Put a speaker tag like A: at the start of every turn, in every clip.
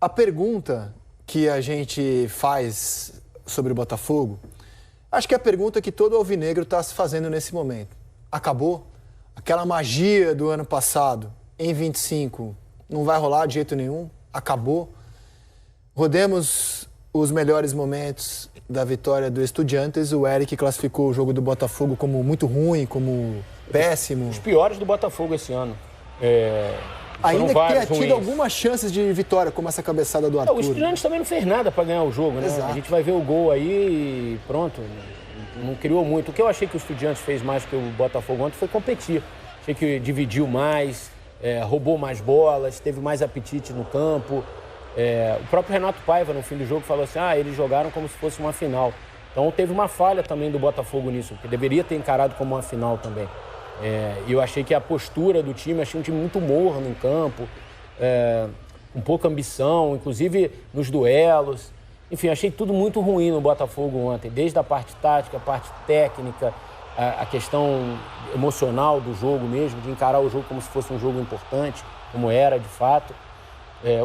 A: A pergunta que a gente faz sobre o Botafogo, acho que é a pergunta que todo alvinegro está se fazendo nesse momento. Acabou? Aquela magia do ano passado, em 25, não vai rolar de jeito nenhum? Acabou? Rodemos os melhores momentos da vitória do Estudiantes. O Eric classificou o jogo do Botafogo como muito ruim, como péssimo.
B: Os piores do Botafogo esse ano.
A: Ainda que tenha tido algumas chances de vitória, como essa cabeçada do Arthur.
B: O Estudiantes também não fez nada para ganhar o jogo, né?
A: Exato.
B: A gente vai ver o gol aí e pronto. Não criou muito. O que eu achei que o Estudiantes fez mais que o Botafogo ontem foi competir. Achei que dividiu mais, roubou mais bolas, teve mais apetite no campo. O próprio Renato Paiva, no fim do jogo, falou assim, eles jogaram como se fosse uma final. Então teve uma falha também do Botafogo nisso, que deveria ter encarado como uma final também. E eu achei que a postura do time, achei um time muito morno em campo, com pouca ambição, inclusive nos duelos. Enfim, achei tudo muito ruim no Botafogo ontem, desde a parte tática, a parte técnica, a questão emocional do jogo mesmo, de encarar o jogo como se fosse um jogo importante, como era de fato.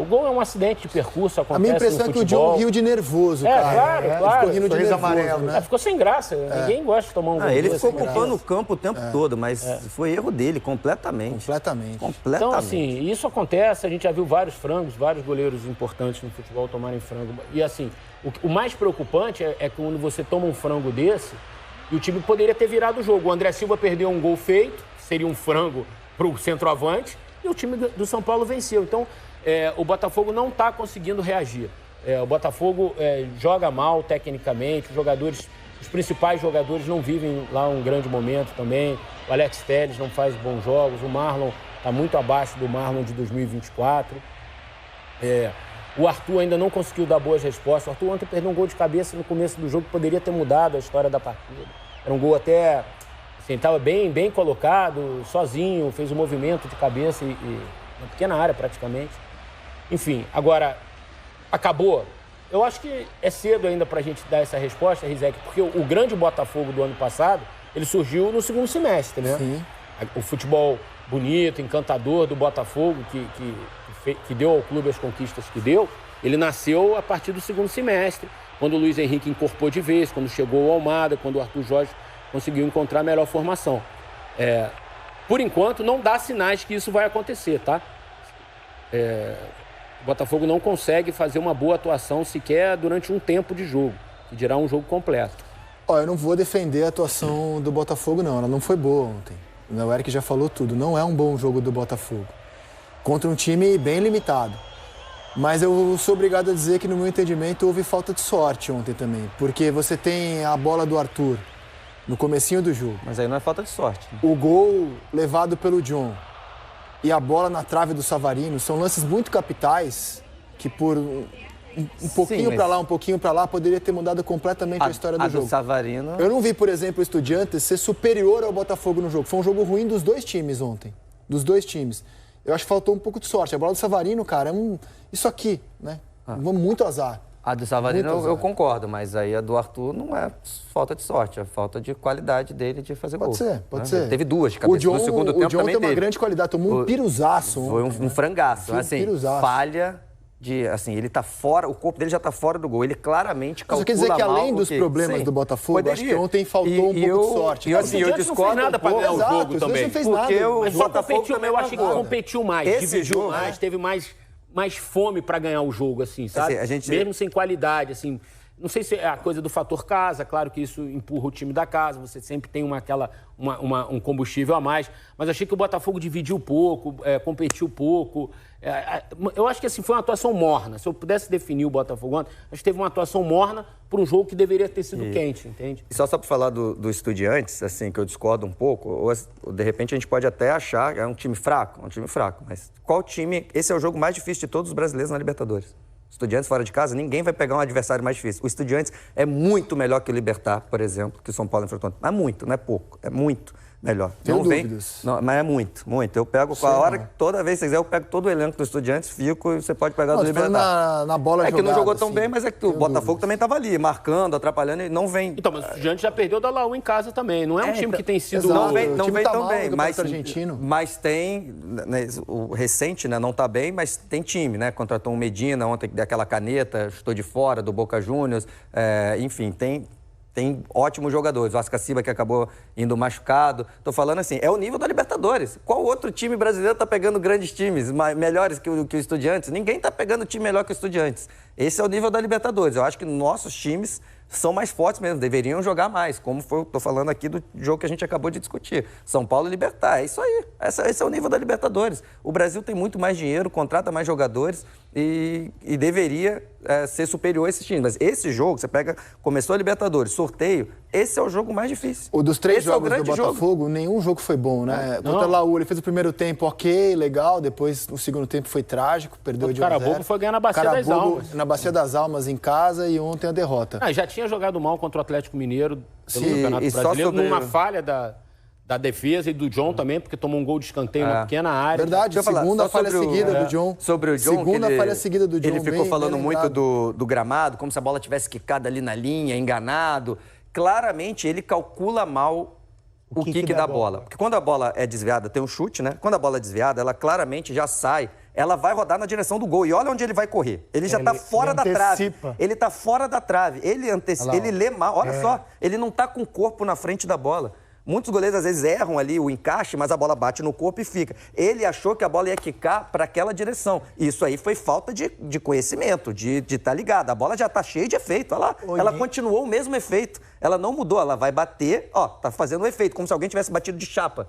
B: O gol é um acidente de percurso, acontece no futebol. A minha impressão é que o
A: John riu de nervoso, cara.
B: Claro.
A: Ficou rindo de nervoso,
C: amarelo,
A: né?
B: Ficou sem graça. Ninguém gosta de tomar um gol.
C: Ele ficou ocupando o campo o tempo todo, mas foi erro dele, completamente.
B: Então, assim, isso acontece, a gente já viu vários frangos, vários goleiros importantes no futebol tomarem frango. E, assim, o mais preocupante é quando você toma um frango desse e o time poderia ter virado o jogo. O André Silva perdeu um gol feito, seria um frango para o centroavante, e o time do São Paulo venceu. Então, o Botafogo não está conseguindo reagir. O Botafogo joga mal tecnicamente, os principais jogadores não vivem lá um grande momento também. O Alex Telles não faz bons jogos, o Marlon está muito abaixo do Marlon de 2024. O Arthur ainda não conseguiu dar boas respostas. O Arthur ontem perdeu um gol de cabeça no começo do jogo que poderia ter mudado a história da partida. Era um gol até... Assim, estava bem colocado, sozinho, fez um movimento de cabeça e uma pequena área praticamente. Enfim, agora, acabou? Eu acho que é cedo ainda para a gente dar essa resposta, Rizek, porque o grande Botafogo do ano passado, ele surgiu no segundo semestre, né?
A: Sim.
B: O futebol bonito, encantador do Botafogo, que deu ao clube as conquistas que deu, ele nasceu a partir do segundo semestre, quando o Luiz Henrique incorporou de vez, quando chegou o Almada, quando o Arthur Jorge conseguiu encontrar a melhor formação. Por enquanto, não dá sinais que isso vai acontecer, tá? O Botafogo não consegue fazer uma boa atuação sequer durante um tempo de jogo, que dirá um jogo completo.
A: Eu não vou defender a atuação do Botafogo, não. Ela não foi boa ontem. O Eric já falou tudo. Não é um bom jogo do Botafogo. Contra um time bem limitado. Mas eu sou obrigado a dizer que, no meu entendimento, houve falta de sorte ontem também. Porque você tem a bola do Arthur no comecinho do jogo.
C: Mas aí não é falta de sorte. Né?
A: O gol levado pelo John e a bola na trave do Savarino são lances muito capitais que por um pouquinho para lá, um pouquinho para lá, poderia ter mudado completamente a história do jogo.
C: Do Savarino...
A: Eu não vi, por exemplo, o Estudiantes ser superior ao Botafogo no jogo. Foi um jogo ruim dos dois times ontem. Dos dois times. Eu acho que faltou um pouco de sorte. A bola do Savarino, cara, isso aqui, né? Muito azar.
C: A do Savarino eu concordo, mas aí a do Arthur não é falta de sorte, é falta de qualidade dele de fazer gol.
A: Pode ser.
C: Teve duas de cabeça no segundo tempo também teve.
A: O John tem uma grande qualidade, tomou um piruzaço.
C: Foi um frangaço, assim, falha de, assim, ele tá fora, o corpo dele já tá fora do gol, ele claramente calcula mal.
A: Mas quer dizer que além dos problemas do Botafogo, acho que ontem faltou um pouco de sorte.
B: Eu discordo não fez nada para ganhar o jogo também.
A: Não fez nada.
B: Mas o Botafogo também eu achei que competiu mais, dividiu mais, teve mais fome para ganhar o jogo, assim, sabe? Mesmo sem qualidade, assim. Não sei se é a coisa do fator casa, claro que isso empurra o time da casa, você sempre tem um combustível a mais, mas achei que o Botafogo dividiu pouco, competiu pouco. Eu acho que assim, foi uma atuação morna. Se eu pudesse definir o Botafogo ontem, acho que teve uma atuação morna por um jogo que deveria ter sido quente, entende?
C: E só para falar do Estudiantes, assim, que eu discordo um pouco, ou de repente a gente pode até achar que é um time fraco, mas qual time... Esse é o jogo mais difícil de todos os brasileiros na Libertadores. Estudiantes fora de casa, ninguém vai pegar um adversário mais difícil. O Estudiantes é muito melhor que o Libertad, por exemplo, que o São Paulo enfrentou. Não é muito, não é pouco, é muito. melhor.
A: Tenho
C: não vem,
A: dúvidas.
C: não, mas é muito. Eu pego, toda vez que você quiser, eu pego todo o elenco do Estudiantes, fico e você pode pegar do Libertad.
A: Na bola
C: jogada. É que não jogou tão
A: assim,
C: bem, mas é que o Botafogo também estava ali, marcando, atrapalhando e não vem.
B: Então, mas o Estudiantes já perdeu da Laú em casa também. Não é um time que tem sido...
C: Não vem
A: tá
C: tão
A: mal,
C: bem,
A: argentino.
C: mas tem, né, o recente, né, não está bem, mas tem time, né? Contratou um Medina ontem, daquela caneta, chutou de fora, do Boca Juniors, enfim, tem ótimos jogadores. O Ascaciba, que acabou indo machucado. Estou falando assim, é o nível da Libertadores. Qual outro time brasileiro está pegando grandes times, melhores que o Estudiantes? Ninguém está pegando time melhor que o Estudiantes. Esse é o nível da Libertadores. Eu acho que nossos times são mais fortes mesmo, deveriam jogar mais, como estou falando aqui do jogo que a gente acabou de discutir. São Paulo e Libertad, é isso aí. Esse é o nível da Libertadores. O Brasil tem muito mais dinheiro, contrata mais jogadores e deveria ser superior a esses times. Mas esse jogo, você pega, começou a Libertadores, sorteio, esse é o jogo mais difícil.
A: O dos 3 jogos do Botafogo, nenhum jogo foi bom, né? Contra o Laú, ele fez o primeiro tempo ok, legal, depois o segundo tempo foi trágico, perdeu de 1-0. O
B: Carabobo foi ganhar na Bacia das Almas.
A: Na Bacia das Almas, em casa, e ontem a derrota.
B: Já tinha jogado mal contra o Atlético Mineiro pelo Campeonato Brasileiro, numa falha da defesa e do John também, porque tomou um gol de escanteio na pequena área.
A: Verdade, segunda falha seguida do John.
C: Sobre o John,
A: segunda falha seguida do John.
C: Ele ficou falando muito do gramado, como se a bola tivesse quicado ali na linha, enganado. Claramente, ele calcula mal o kick da bola. Porque quando a bola é desviada, tem um chute, né? Quando a bola é desviada, ela claramente já sai, ela vai rodar na direção do gol. E olha onde ele vai correr. Ele já está fora da trave. Ele está fora da trave. Ele lê mal. Olha só, ele não está com o corpo na frente da bola. Muitos goleiros, às vezes, erram ali o encaixe, mas a bola bate no corpo e fica. Ele achou que a bola ia quicar para aquela direção. Isso aí foi falta de conhecimento, de estar ligado. A bola já está cheia de efeito. Olha lá, ela continuou o mesmo efeito. Ela não mudou, ela vai bater, tá fazendo o efeito, como se alguém tivesse batido de chapa.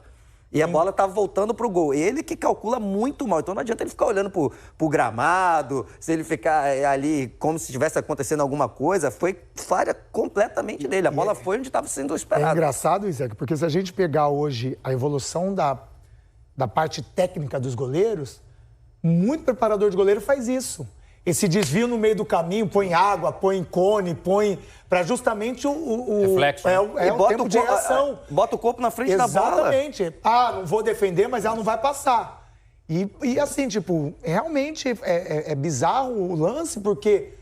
C: E a bola estava voltando para o gol. Ele que calcula muito mal. Então não adianta ele ficar olhando para o gramado, se ele ficar ali como se estivesse acontecendo alguma coisa. Foi falha completamente dele. A bola foi onde estava sendo esperado.
D: É engraçado, Isaac, porque se a gente pegar hoje a evolução da parte técnica dos goleiros, muito preparador de goleiro faz isso. Esse desvio no meio do caminho, põe água, põe cone, põe... Para justamente o
B: reflexo.
D: O tempo de reação.
C: Bota o corpo na frente da bola.
D: Exatamente. Não vou defender, mas ela não vai passar. E assim, tipo, realmente é bizarro o lance, porque,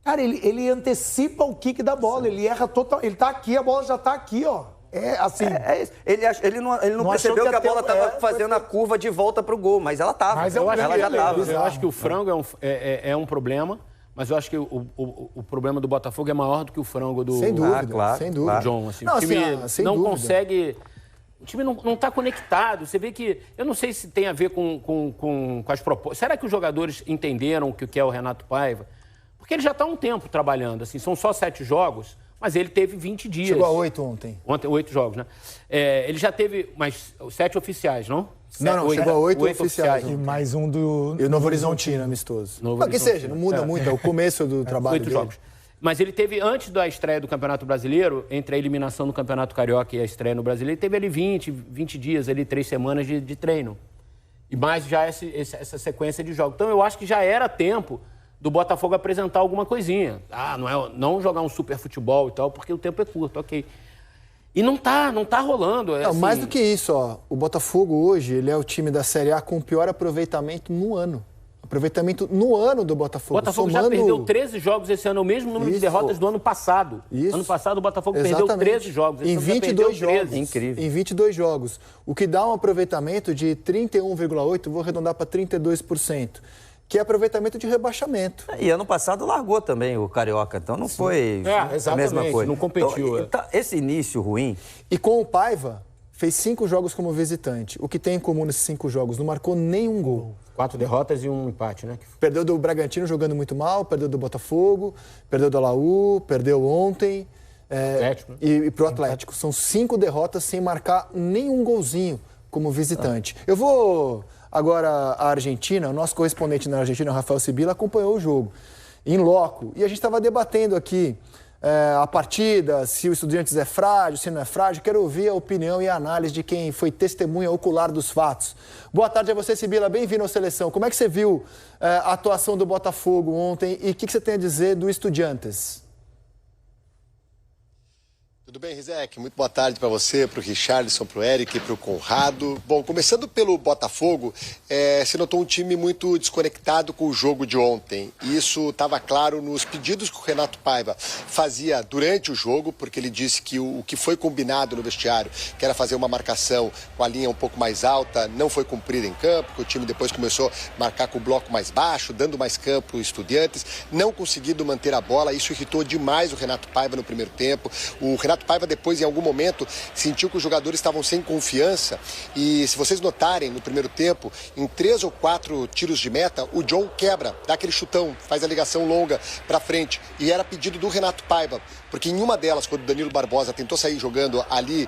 D: cara, ele antecipa o kick da bola, ele erra total. Ele tá aqui, a bola já tá aqui, ó. Assim.
C: Ele não percebeu que a bola estava fazendo a curva de volta pro gol, mas ela estava.
D: Mas
C: ela já estava.
B: Eu acho que o frango é um problema. Mas eu acho que o problema do Botafogo é maior do que o frango do...
A: Sem dúvida, sem dúvida.
B: John. Assim, o time não consegue... O time não está conectado. Você vê que... Eu não sei se tem a ver com as propostas. Será que os jogadores entenderam o que é o Renato Paiva? Porque ele já está há um tempo trabalhando. Assim, são só 7 jogos, mas ele teve 20 dias.
A: Chegou a 8 ontem.
B: 8 jogos, né? Ele já teve 7 oficiais, não?
A: Chegou a 8 oficiais.
D: E mais um do...
A: E o Novo Horizontino, amistoso. Que seja, não muda muito, é o começo do trabalho
B: 8 jogos. Mas ele teve, antes da estreia do Campeonato Brasileiro, entre a eliminação do Campeonato Carioca e a estreia no Brasileiro, ele teve ali 20 dias, ali 3 semanas de treino. E mais já essa sequência de jogos. Então eu acho que já era tempo do Botafogo apresentar alguma coisinha. Não jogar um super futebol e tal, porque o tempo é curto, ok. E não tá rolando. Assim...
A: Mais do que isso, o Botafogo hoje, ele é o time da Série A com o pior aproveitamento no ano. Aproveitamento no ano do Botafogo.
B: O Botafogo já perdeu 13 jogos esse ano, o mesmo número de derrotas do ano passado. Ano passado o Botafogo perdeu 13 jogos.
A: Em 22 jogos.
C: Incrível.
A: Em 22 jogos. O que dá um aproveitamento de 31,8%, vou arredondar para 32%. Que é aproveitamento de rebaixamento.
C: E ano passado largou também o Carioca, então não foi a mesma coisa.
B: Não competiu.
C: Então, esse início ruim...
A: E com o Paiva, fez 5 jogos como visitante. O que tem em comum nesses 5 jogos? Não marcou nenhum gol.
B: 4 derrotas e um empate, né?
A: Perdeu do Bragantino jogando muito mal, perdeu do Botafogo, perdeu do Laú, perdeu ontem.
B: Atlético.
A: E pro Atlético. São 5 derrotas sem marcar nenhum golzinho como visitante. Eu vou... Agora, a Argentina, o nosso correspondente na Argentina, Rafael Sibila, acompanhou o jogo em loco. E a gente estava debatendo aqui a partida, se o Estudiantes é frágil, se não é frágil. Quero ouvir a opinião e a análise de quem foi testemunha ocular dos fatos. Boa tarde a você, Sibila. Bem-vindo à Seleção. Como é que você viu a atuação do Botafogo ontem e o que você tem a dizer do Estudiantes?
E: Tudo bem, Rizek? Muito boa tarde para você, para o Richarlison, para o Eric, para o Conrado. Bom, começando pelo Botafogo, se notou um time muito desconectado com o jogo de ontem. E isso estava claro nos pedidos que o Renato Paiva fazia durante o jogo, porque ele disse que o que foi combinado no vestiário, que era fazer uma marcação com a linha um pouco mais alta, não foi cumprido em campo, que o time depois começou a marcar com o bloco mais baixo, dando mais campo aos Estudiantes, não conseguindo manter a bola. Isso irritou demais o Renato Paiva no primeiro tempo. O Renato Paiva depois, em algum momento, sentiu que os jogadores estavam sem confiança e, se vocês notarem, no primeiro tempo, em 3 ou 4 tiros de meta, o John quebra, dá aquele chutão, faz a ligação longa para frente e era pedido do Renato Paiva, porque em uma delas, quando o Danilo Barbosa tentou sair jogando ali,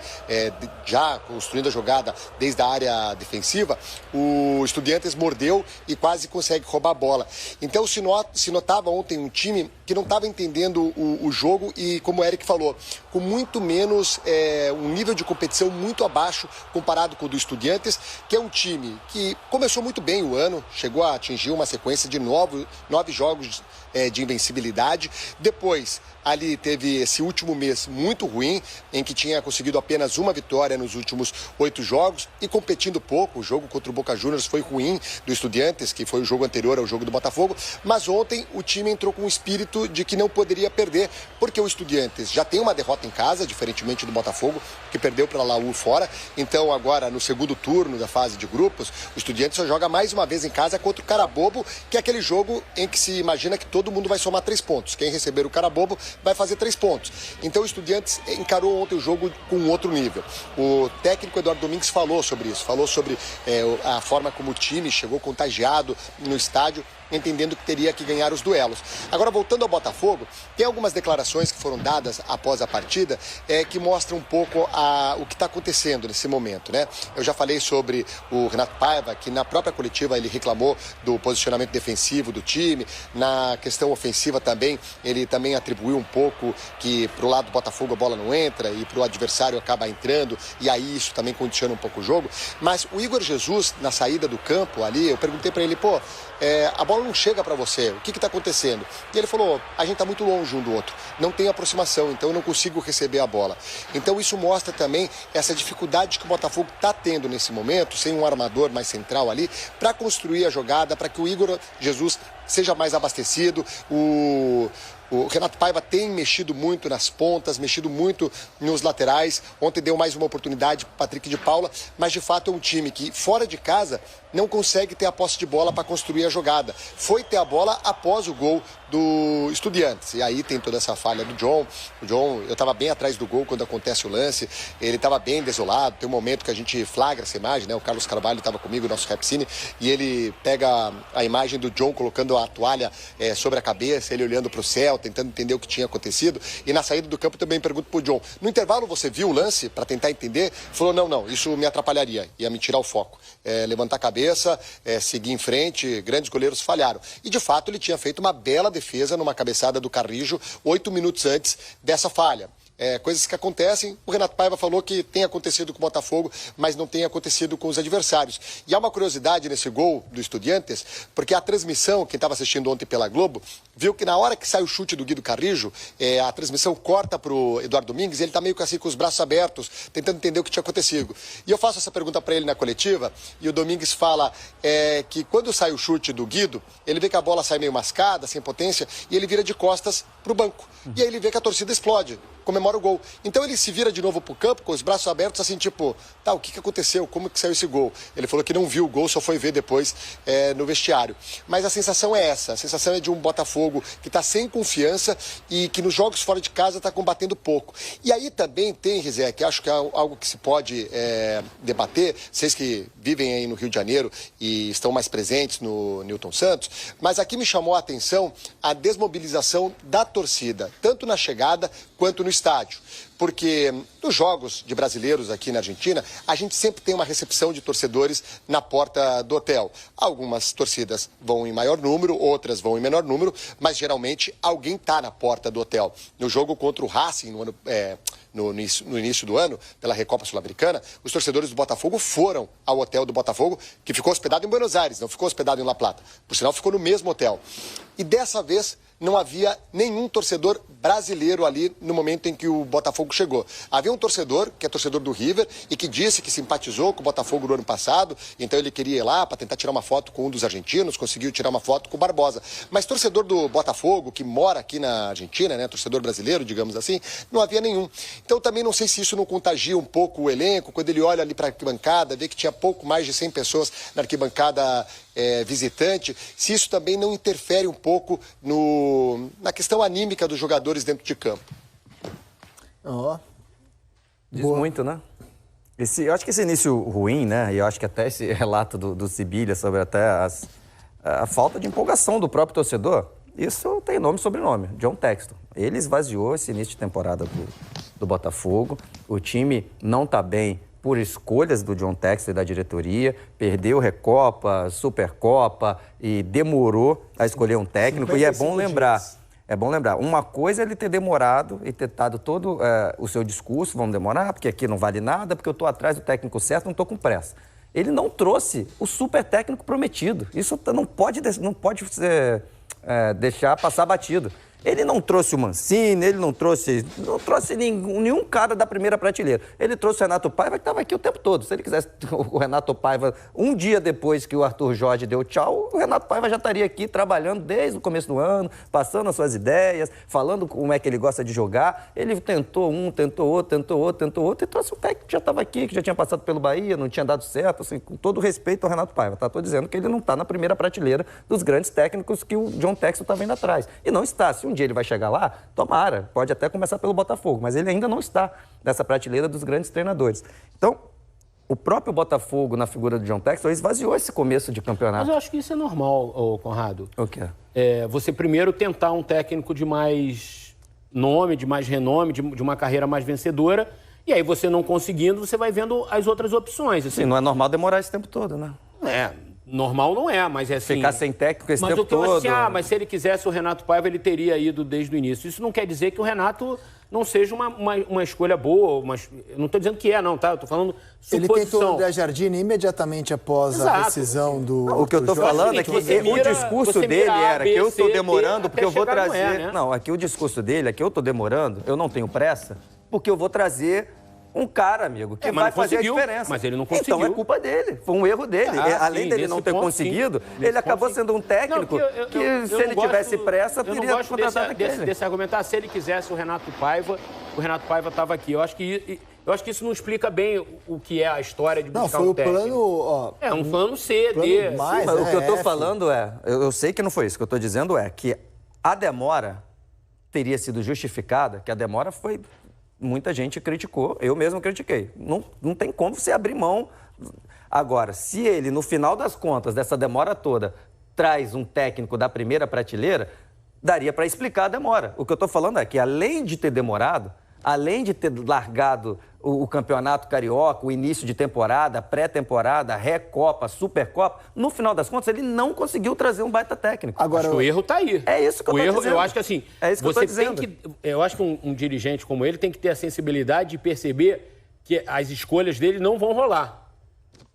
E: já construindo a jogada desde a área defensiva, o Estudiantes mordeu e quase consegue roubar a bola. Então se notava ontem um time que não estava entendendo o jogo e, como o Eric falou, com muito menos, um nível de competição muito abaixo comparado com o do Estudiantes, que é um time que começou muito bem o ano, chegou a atingir uma sequência de 9 jogos de invencibilidade. Depois, ali teve esse último mês muito ruim, em que tinha conseguido apenas uma vitória nos últimos 8 jogos e competindo pouco. O jogo contra o Boca Juniors foi ruim do Estudiantes, que foi o jogo anterior ao jogo do Botafogo, mas ontem o time entrou com o espírito de que não poderia perder, porque o Estudiantes já tem uma derrota em casa, diferentemente do Botafogo, que perdeu para a Laú fora. Então agora, no segundo turno da fase de grupos, o Estudiantes só joga mais uma vez em casa contra o Carabobo, que é aquele jogo em que se imagina que todo mundo vai somar 3 pontos. Quem receber o Carabobo vai fazer 3 pontos. Então o Estudiantes encarou ontem o jogo com outro nível. O técnico Eduardo Domingues falou sobre isso, falou sobre a forma como o time chegou contagiado no estádio, entendendo que teria que ganhar os duelos. Agora, voltando ao Botafogo, tem algumas declarações que foram dadas após a partida que mostram um pouco o que está acontecendo nesse momento, né? Eu já falei sobre o Renato Paiva, que na própria coletiva ele reclamou do posicionamento defensivo do time. Na questão ofensiva também, ele também atribuiu um pouco que pro lado do Botafogo a bola não entra e pro adversário acaba entrando, e aí isso também condiciona um pouco o jogo. Mas o Igor Jesus, na saída do campo ali, eu perguntei para ele, a bola não chega para você, o que está acontecendo? E ele falou, a gente está muito longe um do outro, não tem aproximação, então eu não consigo receber a bola. Então isso mostra também essa dificuldade que o Botafogo está tendo nesse momento, sem um armador mais central ali, para construir a jogada, para que o Igor Jesus seja mais abastecido. O Renato Paiva tem mexido muito nas pontas, mexido muito nos laterais. Ontem deu mais uma oportunidade para o Patrick de Paula, mas de fato é um time que, fora de casa, não consegue ter a posse de bola para construir a jogada. Foi ter a bola após o gol do Estudiantes. E aí tem toda essa falha do John. O John, eu estava bem atrás do gol quando acontece o lance. Ele estava bem desolado. Tem um momento que a gente flagra essa imagem, né? O Carlos Carvalho estava comigo, o nosso Repcine, e ele pega a imagem do John colocando a toalha sobre a cabeça, ele olhando para o céu, tentando entender o que tinha acontecido. E na saída do campo também pergunto pro John, no intervalo você viu o lance para tentar entender? Falou, não, isso me atrapalharia, ia me tirar o foco. Levantar a cabeça, seguir em frente, grandes goleiros falharam. E de fato ele tinha feito uma bela defesa numa cabeçada do Carrijo 8 minutos antes dessa falha. Coisas que acontecem, o Renato Paiva falou que tem acontecido com o Botafogo, mas não tem acontecido com os adversários. E há uma curiosidade nesse gol do Estudiantes, porque a transmissão, quem estava assistindo ontem pela Globo, viu que na hora que sai o chute do Guido Carrijo, a transmissão corta para o Eduardo Domingues e ele está meio que assim com os braços abertos, tentando entender o que tinha acontecido. E eu faço essa pergunta para ele na coletiva, e o Domingues fala que quando sai o chute do Guido, ele vê que a bola sai meio mascada, sem potência, e ele vira de costas para o banco. E aí ele vê que a torcida explode, comemora o gol. Então ele se vira de novo pro campo com os braços abertos, assim, tipo, o que aconteceu? Como que saiu esse gol? Ele falou que não viu o gol, só foi ver depois no vestiário. Mas a sensação é essa, a sensação é de um Botafogo que está sem confiança e que nos jogos fora de casa está combatendo pouco. E aí também tem, Rizek, acho que é algo que se pode debater, vocês que vivem aí no Rio de Janeiro e estão mais presentes no Newton Santos, mas aqui me chamou a atenção a desmobilização da torcida, tanto na chegada quanto no estádio. Porque nos jogos de brasileiros aqui na Argentina, a gente sempre tem uma recepção de torcedores na porta do hotel. Algumas torcidas vão em maior número, outras vão em menor número, mas geralmente alguém está na porta do hotel. No jogo contra o Racing, no início do ano, pela Recopa Sul-Americana, os torcedores do Botafogo foram ao hotel do Botafogo, que ficou hospedado em Buenos Aires, não ficou hospedado em La Plata. Por sinal, ficou no mesmo hotel. E dessa vez não havia nenhum torcedor brasileiro ali no momento em que o Botafogo chegou. Havia um torcedor, que é torcedor do River, e que disse que simpatizou com o Botafogo no ano passado, então ele queria ir lá para tentar tirar uma foto com um dos argentinos, conseguiu tirar uma foto com o Barbosa. Mas torcedor do Botafogo, que mora aqui na Argentina, né, torcedor brasileiro, digamos assim, não havia nenhum. Então também não sei se isso não contagia um pouco o elenco, quando ele olha ali para a arquibancada, vê que tinha pouco mais de 100 pessoas na arquibancada visitante, se isso também não interfere um pouco na questão anímica dos jogadores dentro de campo.
C: Diz muito, né? Eu acho que esse início ruim, né? E eu acho que até esse relato do Sibília sobre até a falta de empolgação do próprio torcedor, isso tem nome e sobrenome, John Textor. Ele esvaziou esse início de temporada do Botafogo. O time não está bem por escolhas do John Textor e da diretoria, perdeu Recopa, Supercopa e demorou a escolher um técnico. E é bom lembrar, uma coisa é ele ter demorado e ter dado todo o seu discurso, vamos demorar, porque aqui não vale nada, porque eu estou atrás do técnico certo, não estou com pressa. Ele não trouxe o super técnico prometido. Isso não pode deixar passar batido. Ele não trouxe o Mancini, ele não trouxe nenhum cara da primeira prateleira. Ele trouxe o Renato Paiva, que estava aqui o tempo todo. Se ele quisesse o Renato Paiva, um dia depois que o Arthur Jorge deu tchau, o Renato Paiva já estaria aqui trabalhando desde o começo do ano, passando as suas ideias, falando como é que ele gosta de jogar. Ele tentou um, tentou outro, e trouxe um técnico que já estava aqui, que já tinha passado pelo Bahia, não tinha dado certo, assim, com todo respeito ao Renato Paiva. Estou dizendo que ele não está na primeira prateleira dos grandes técnicos que o John Textor está vendo atrás. E não está. Se um dia ele vai chegar lá, tomara, pode até começar pelo Botafogo, mas ele ainda não está nessa prateleira dos grandes treinadores. Então, o próprio Botafogo, na figura do John Textor, esvaziou esse começo de campeonato.
B: Mas eu acho que isso é normal, Conrado.
C: O quê?
B: Você primeiro tentar um técnico de mais nome, de mais renome, de uma carreira mais vencedora, e aí você não conseguindo, você vai vendo as outras opções. Assim.
C: Sim, não é normal demorar esse tempo todo, né?
B: Normal não é, mas é assim...
C: Ficar sem técnico esse tempo todo...
B: Mas o que eu acho assim, mas se ele quisesse o Renato Paiva, ele teria ido desde o início. Isso não quer dizer que o Renato não seja uma escolha boa, eu não estou dizendo que não, tá? Eu estou falando suposição.
A: Ele tentou o André Jardine imediatamente após a decisão do...
C: O que eu estou falando é que o discurso dele era que eu estou demorando porque eu vou trazer... Não, aqui o discurso dele é que eu estou demorando, eu não tenho pressa, porque eu vou trazer... um cara, amigo, que vai fazer a diferença.
B: Mas ele não conseguiu.
C: Então é culpa dele, foi um erro dele. Além dele não ter conseguido, ele acabou sendo um técnico que se ele tivesse pressa, teria contratado aquele.
B: Desse argumentar, se ele quisesse o Renato Paiva estava aqui. Eu acho que isso não explica bem o que é a história de buscar um técnico.
A: Não, foi o plano...
B: um plano C, D.
C: O que eu estou falando eu sei que não foi isso. O que eu estou dizendo é que a demora teria sido justificada, que a demora foi... Muita gente criticou, eu mesmo critiquei. Não tem como você abrir mão. Agora, se ele, no final das contas, dessa demora toda, traz um técnico da primeira prateleira, daria para explicar a demora. O que eu estou falando é que, além de ter demorado, além de ter largado o campeonato carioca, o início de temporada, pré-temporada, Recopa, Supercopa, no final das contas, ele não conseguiu trazer um baita técnico.
B: Agora, o erro está aí.
C: É isso que eu estou dizendo.
B: Eu acho que assim,
C: é isso que
B: você tem que, eu acho que um dirigente como ele tem que ter a sensibilidade de perceber que as escolhas dele não vão rolar.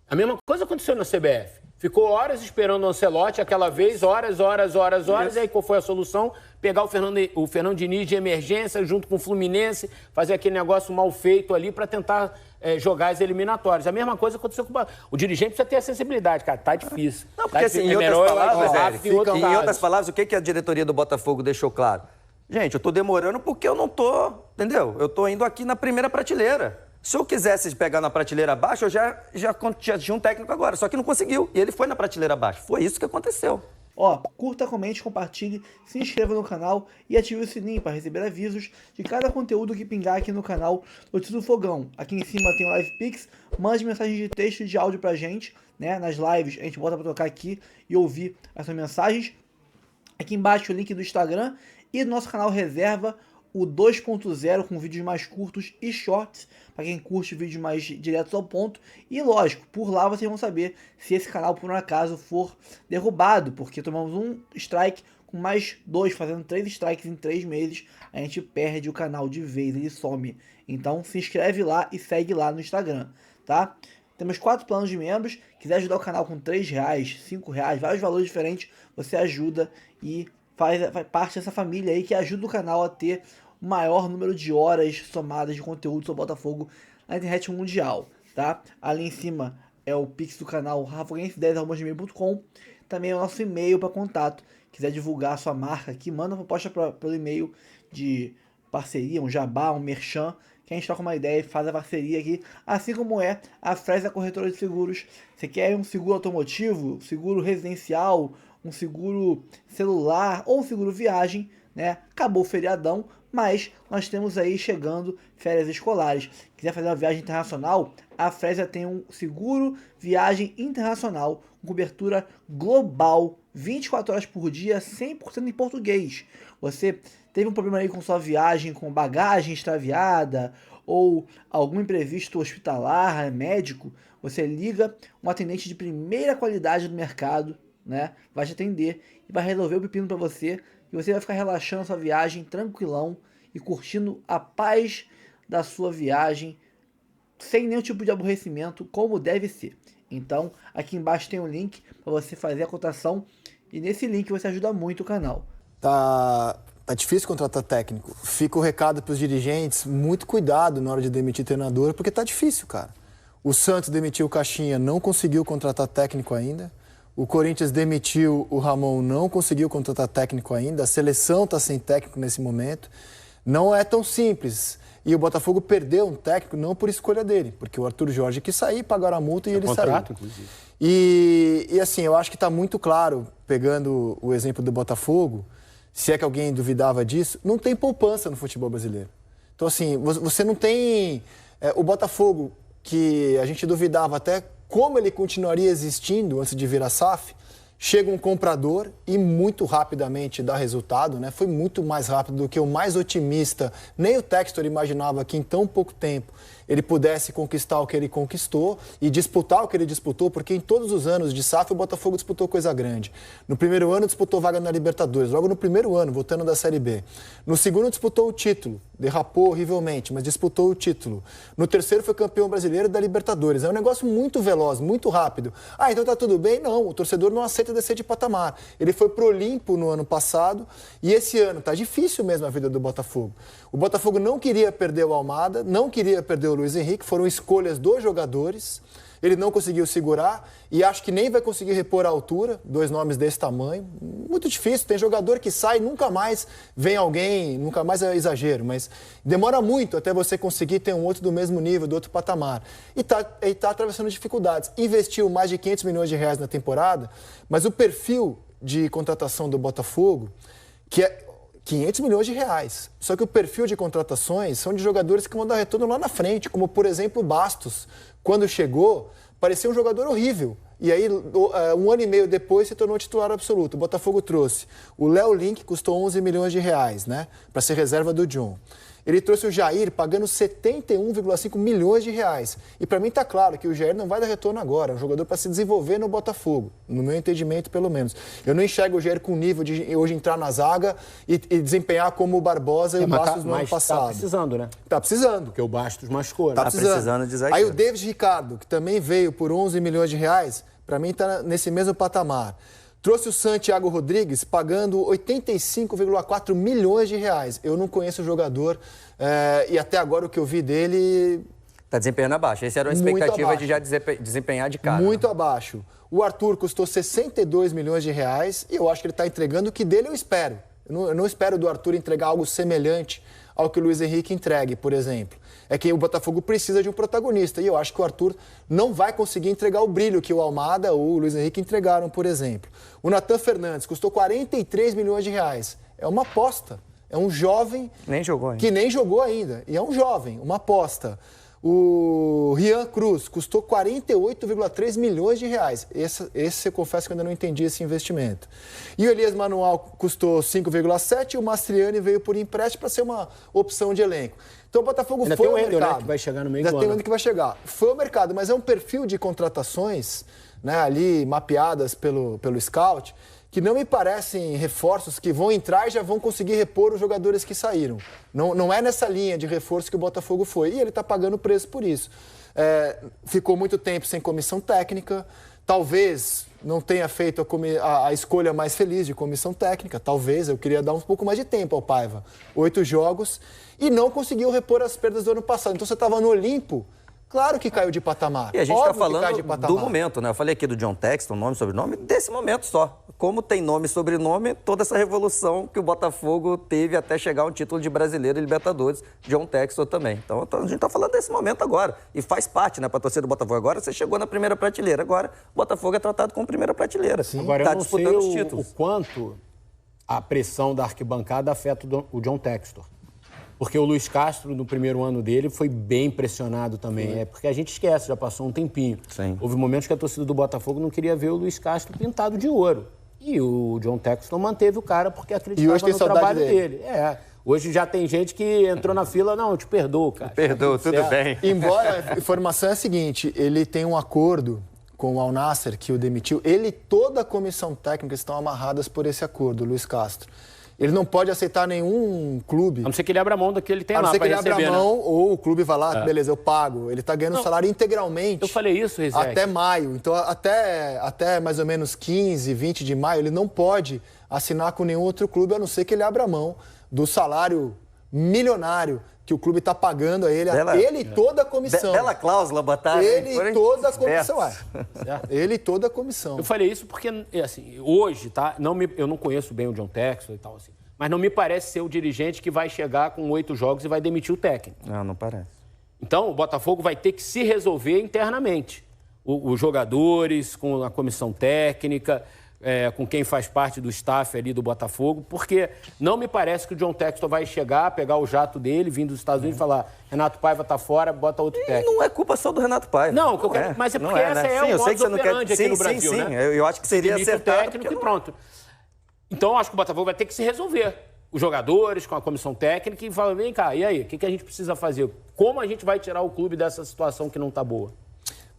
B: A mesma coisa aconteceu na CBF. Ficou horas esperando o Ancelotti, aquela vez, horas, e aí qual foi a solução? Pegar o Fernando Diniz de emergência junto com o Fluminense, fazer aquele negócio mal feito ali para tentar jogar as eliminatórias. A mesma coisa aconteceu com o dirigente, precisa ter a sensibilidade, cara, tá difícil.
C: Não, porque assim, em outras palavras, o que a diretoria do Botafogo deixou claro? Gente, eu tô demorando porque eu não tô, entendeu? Eu tô indo aqui na primeira prateleira. Se eu quisesse pegar na prateleira abaixo, eu já tinha um técnico agora, só que não conseguiu. E ele foi na prateleira abaixo. Foi isso que aconteceu.
F: Curta, comente, compartilhe, se inscreva no canal e ative o sininho para receber avisos de cada conteúdo que pingar aqui no canal Notícias do Fogão. Aqui em cima tem o LivePix, mande mensagens de texto e de áudio pra gente, né? Nas lives a gente bota pra tocar aqui e ouvir essas mensagens. Aqui embaixo o link do Instagram e do nosso canal Reserva, o 2.0 com vídeos mais curtos e shorts, para quem curte vídeos mais diretos ao ponto. E lógico, por lá vocês vão saber se esse canal por um acaso for derrubado, porque tomamos um strike com mais 2, fazendo 3 strikes em 3 meses, a gente perde o canal de vez, ele some. Então se inscreve lá e segue lá no Instagram, tá? Temos 4 planos de membros, quiser ajudar o canal com R$3, R$5, vários valores diferentes, você ajuda e faz parte dessa família aí que ajuda o canal a ter o maior número de horas somadas de conteúdo sobre o Botafogo na internet mundial, tá? Ali em cima é o Pix do canal rafoguense10@gmail.com. Também é o nosso e-mail para contato. Quiser divulgar a sua marca aqui, manda uma proposta pelo e-mail de parceria, um jabá, um merchan, que a gente troca uma ideia e faz a parceria aqui, assim como é a Fresa Corretora de Seguros. Você quer um seguro automotivo, seguro residencial, um seguro celular ou um seguro viagem, né? Acabou o feriadão, mas nós temos aí chegando férias escolares. Quiser fazer uma viagem internacional, a Fresa tem um seguro viagem internacional com cobertura global, 24 horas por dia, 100% em português. Você teve um problema aí com sua viagem, com bagagem extraviada ou algum imprevisto hospitalar, médico, você liga, um atendente de primeira qualidade do mercado, né, vai te atender e vai resolver o pepino para você e você vai ficar relaxando a sua viagem tranquilão e curtindo a paz da sua viagem sem nenhum tipo de aborrecimento, como deve ser. Então, aqui embaixo tem um link para você fazer a cotação e nesse link você ajuda muito o canal.
A: Tá difícil contratar técnico. Fica o recado para os dirigentes, muito cuidado na hora de demitir treinador, porque tá difícil, cara. O Santos demitiu o Caixinha, não conseguiu contratar técnico ainda. O Corinthians demitiu o Ramon, não conseguiu contratar técnico ainda. A seleção está sem técnico nesse momento. Não é tão simples. E o Botafogo perdeu um técnico não por escolha dele, porque o Arthur Jorge quis sair, pagaram a multa e ele
B: contrato,
A: saiu.
B: Inclusive.
A: E assim, eu acho que está muito claro, pegando o exemplo do Botafogo, se é que alguém duvidava disso, não tem poupança no futebol brasileiro. Então assim, você não tem... o Botafogo, que a gente duvidava até como ele continuaria existindo antes de virar SAF, chega um comprador e muito rapidamente dá resultado, né? Foi muito mais rápido do que o mais otimista. Nem o Textor imaginava que em tão pouco tempo ele pudesse conquistar o que ele conquistou e disputar o que ele disputou, porque em todos os anos de SAF o Botafogo disputou coisa grande. No primeiro ano disputou vaga na Libertadores, logo no primeiro ano, voltando da Série B. No segundo disputou o título, derrapou horrivelmente, mas disputou o título. No terceiro foi campeão brasileiro da Libertadores. É um negócio muito veloz, muito rápido. Ah, então tá tudo bem? Não, o torcedor não aceita descer de patamar. Ele foi pro Olimpo no ano passado e esse ano tá difícil mesmo a vida do Botafogo. O Botafogo não queria perder o Almada, não queria perder o Luiz Henrique, foram escolhas dos jogadores. Ele não conseguiu segurar e acho que nem vai conseguir repor a altura, dois nomes desse tamanho. Muito difícil, tem jogador que sai, nunca mais vem alguém, nunca mais é exagero, mas demora muito até você conseguir ter um outro do mesmo nível, do outro patamar. E tá atravessando dificuldades. Investiu mais de 500 milhões de reais na temporada, mas o perfil de contratação do Botafogo, que é 500 milhões de reais. Só que o perfil de contratações são de jogadores que vão dar retorno lá na frente, como, por exemplo, o Bastos. Quando chegou, parecia um jogador horrível. E aí, um ano e meio depois, se tornou titular absoluto. O Botafogo trouxe o Léo Link, que custou 11 milhões de reais, né? Para ser reserva do John. Ele trouxe o Jair pagando 71,5 milhões de reais. E para mim está claro que o Jair não vai dar retorno agora. É um jogador para se desenvolver no Botafogo, no meu entendimento, pelo menos. Eu não enxergo o Jair com nível de hoje entrar na zaga e desempenhar como o Barbosa e o Bastos no ano passado.
B: Tá precisando, né?
A: Tá precisando.
B: Porque o Bastos machucou, né?
C: Tá precisando de zagueiro.
A: Aí o David Ricardo, que também veio por 11 milhões de reais, para mim está nesse mesmo patamar. Trouxe o Santiago Rodrigues pagando 85,4 milhões de reais. Eu não conheço o jogador e até agora o que eu vi dele...
C: Está desempenhando abaixo. Essa era uma expectativa de já desempenhar de cara.
A: Muito abaixo. O Arthur custou 62 milhões de reais e eu acho que ele está entregando o que dele eu espero. Eu não espero do Arthur entregar algo semelhante ao que o Luiz Henrique entregue, por exemplo. É que o Botafogo precisa de um protagonista e eu acho que o Arthur não vai conseguir entregar o brilho que o Almada ou o Luiz Henrique entregaram, por exemplo. O Nathan Fernandes custou 43 milhões de reais. É uma aposta. É um jovem que nem jogou ainda. E é um jovem, uma aposta. O Rian Cruz custou 48,3 milhões de reais. Esse eu confesso que eu ainda não entendi esse investimento. E o Elias Manuel custou 5,7 e o Mastriani veio por empréstimo para ser uma opção de elenco. Então o Botafogo
B: ainda
A: foi ao
B: mercado.
A: mercado.
B: Né, que vai chegar no meio do
A: ano. Ainda tem o
B: ano
A: que vai chegar. Foi ao mercado, mas é um perfil de contratações, né, ali mapeadas pelo Scout, que não me parecem reforços que vão entrar e já vão conseguir repor os jogadores que saíram. Não é nessa linha de reforço que o Botafogo foi. E ele está pagando preço por isso. Ficou muito tempo sem comissão técnica. Talvez não tenha feito a escolha mais feliz de comissão técnica, talvez, eu queria dar um pouco mais de tempo ao Paiva. 8 jogos e não conseguiu repor as perdas do ano passado. Então você estava no Olimpo, claro que caiu de patamar.
C: E a gente está falando do momento, né? Eu falei aqui do John Textor, nome, sobrenome, desse momento só. Como tem nome e sobrenome, toda essa revolução que o Botafogo teve até chegar ao título de Brasileiro e Libertadores, John Textor também. Então a gente está falando desse momento agora. E faz parte, né, para a torcida do Botafogo. Agora você chegou na primeira prateleira. Agora o Botafogo é tratado como primeira prateleira.
B: Sim. Agora eu não sei o quanto a pressão da arquibancada afeta o John Textor. Porque o Luiz Castro, no primeiro ano dele, foi bem pressionado também. É porque a gente esquece, já passou um tempinho.
C: Sim.
B: Houve momentos que a torcida do Botafogo não queria ver o Luiz Castro pintado de ouro. E o John Textor manteve o cara porque acreditava no trabalho dele. Hoje já tem gente que entrou na fila, não, eu te perdoo, cara.
C: Perdoo, tudo bem.
A: Embora a informação é a seguinte, ele tem um acordo com o Al Nassr, que o demitiu. Ele e toda a comissão técnica estão amarradas por esse acordo, Luiz Castro. Ele não pode aceitar nenhum clube.
B: A não ser que ele abra mão do que ele tem lá para receber.
A: A não ser que ele abra mão, ou o clube vai lá, beleza, eu pago. Ele está ganhando salário integralmente.
B: Eu falei isso, Rizek.
A: Até maio. Então, até mais ou menos 15, 20 de maio, ele não pode assinar com nenhum outro clube, a não ser que ele abra mão do salário milionário que o clube está pagando a ele. Ele e toda a comissão.
C: Bela cláusula, Batata.
A: Ele e toda a comissão. Ele e toda a comissão.
B: Eu falei isso porque, assim, hoje, tá? Eu não conheço bem o John Textor e tal, assim. Mas não me parece ser o dirigente que vai chegar com 8 jogos e vai demitir o técnico.
C: Não parece.
B: Então, o Botafogo vai ter que se resolver internamente. Os jogadores, com a comissão técnica, com quem faz parte do staff ali do Botafogo, porque não me parece que o John Textor vai chegar, pegar o jato dele, vindo dos Estados Unidos e falar, Renato Paiva tá fora, bota outro técnico.
C: Não é culpa só do Renato Paiva.
B: Não, mas é porque essa é o modus operandi aqui no Brasil,
C: sim,
B: né?
C: Eu acho que seria acertado.
B: Técnico e pronto. Então, eu acho que o Botafogo vai ter que se resolver. Os jogadores, com a comissão técnica, e falar, vem cá, e aí, o que a gente precisa fazer? Como a gente vai tirar o clube dessa situação que não tá boa?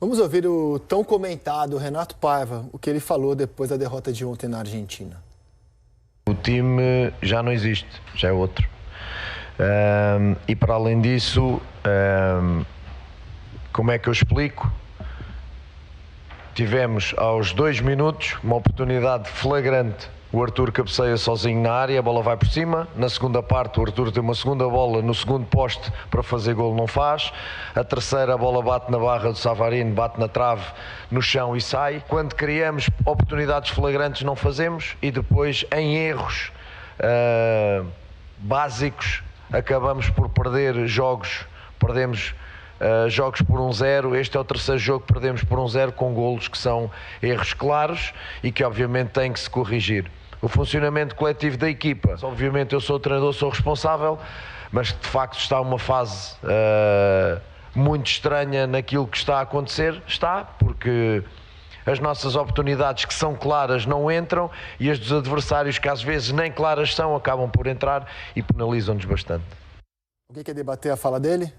A: Vamos ouvir o tão comentado Renato Paiva, o que ele falou depois da derrota de ontem na Argentina.
G: O time já não existe, já é outro. E para além disso, como é que eu explico? Tivemos aos 2 minutos uma oportunidade flagrante. O Arthur cabeceia sozinho na área, a bola vai por cima. Na segunda parte, o Arthur tem uma segunda bola no segundo poste para fazer golo, não faz. A terceira, a bola bate na barra do Savarino, bate na trave, no chão e sai. Quando criamos oportunidades flagrantes, não fazemos. E depois, em erros básicos, acabamos por perder jogos. Perdemos jogos por 1-0. Este é o terceiro jogo que perdemos por 1-0 com golos que são erros claros e que obviamente têm que se corrigir. O funcionamento coletivo da equipa, obviamente eu sou o treinador, sou responsável, mas de facto está uma fase muito estranha naquilo que está a acontecer, porque as nossas oportunidades que são claras não entram e as dos adversários que às vezes nem claras são, acabam por entrar e penalizam-nos bastante.
A: Alguém quer debater a fala dele?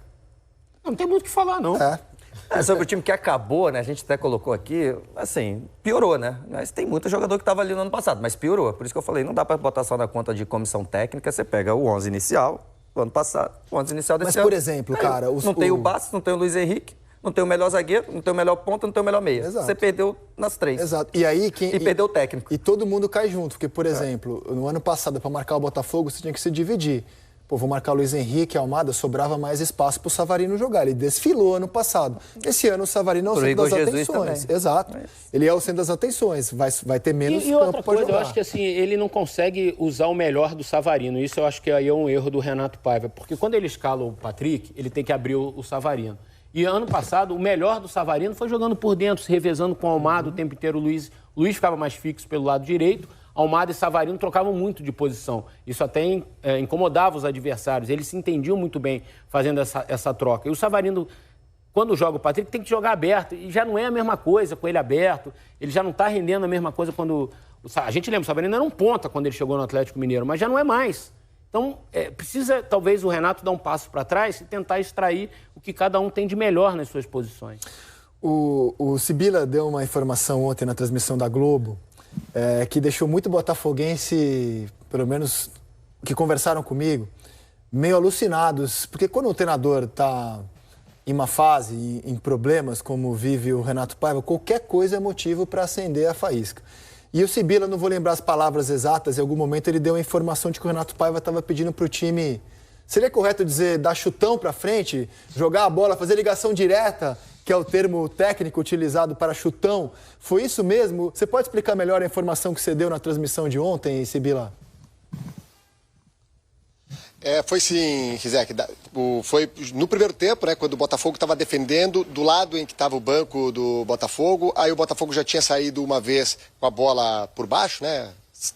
B: Não tem muito o que falar, não.
C: Sobre o time que acabou, né? A gente até colocou aqui, assim, piorou, né? Mas tem muito jogador que estava ali no ano passado, mas piorou. Por isso que eu falei, não dá para botar só na conta de comissão técnica, você pega o 11 inicial do ano passado, o 11 inicial desse ano.
A: Mas, por exemplo, cara...
C: Não tem o Bastos, não tem o Luiz Henrique, não tem o melhor zagueiro, não tem o melhor ponta, não tem o melhor meia.
A: Exato.
C: Você perdeu nas 3.
A: Exato. E aí
C: perdeu o técnico.
A: E todo mundo cai junto, porque, por exemplo, no ano passado, para marcar o Botafogo, você tinha que se dividir. Pô, vou marcar o Luiz Henrique, Almada, sobrava mais espaço para o Savarino jogar. Ele desfilou ano passado. Esse ano o Savarino é o centro das atenções. Exato. Ele é o centro das atenções. Vai ter menos
B: campo
A: para jogar.
B: E outra coisa, eu acho que assim, ele não consegue usar o melhor do Savarino. Isso eu acho que aí é um erro do Renato Paiva. Porque quando ele escala o Patrick, ele tem que abrir o Savarino. E ano passado, o melhor do Savarino foi jogando por dentro, se revezando com o Almada o tempo inteiro. O Luiz ficava mais fixo pelo lado direito. Almada e Savarino trocavam muito de posição. Isso até incomodava os adversários. Eles se entendiam muito bem fazendo essa troca. E o Savarino, quando joga o Patrick, tem que jogar aberto. E já não é a mesma coisa com ele aberto. Ele já não está rendendo a mesma coisa quando... A gente lembra, o Savarino era um ponta quando ele chegou no Atlético Mineiro, mas já não é mais. Então, precisa, talvez, o Renato dar um passo para trás e tentar extrair o que cada um tem de melhor nas suas posições.
A: O Sibila deu uma informação ontem na transmissão da Globo, que deixou muito botafoguense, pelo menos que conversaram comigo, meio alucinados. Porque quando o treinador está em uma fase, em problemas, como vive o Renato Paiva, qualquer coisa é motivo para acender a faísca. E o Sibila, não vou lembrar as palavras exatas, em algum momento ele deu a informação de que o Renato Paiva estava pedindo para o time... Seria correto dizer dar chutão para frente, jogar a bola, fazer ligação direta, que é o termo técnico utilizado para chutão? Foi isso mesmo? Você pode explicar melhor a informação que você deu na transmissão de ontem, Sibila?
E: Foi sim, Rizek. Foi no primeiro tempo, né, quando o Botafogo estava defendendo, do lado em que estava o banco do Botafogo, aí o Botafogo já tinha saído uma vez com a bola por baixo, né?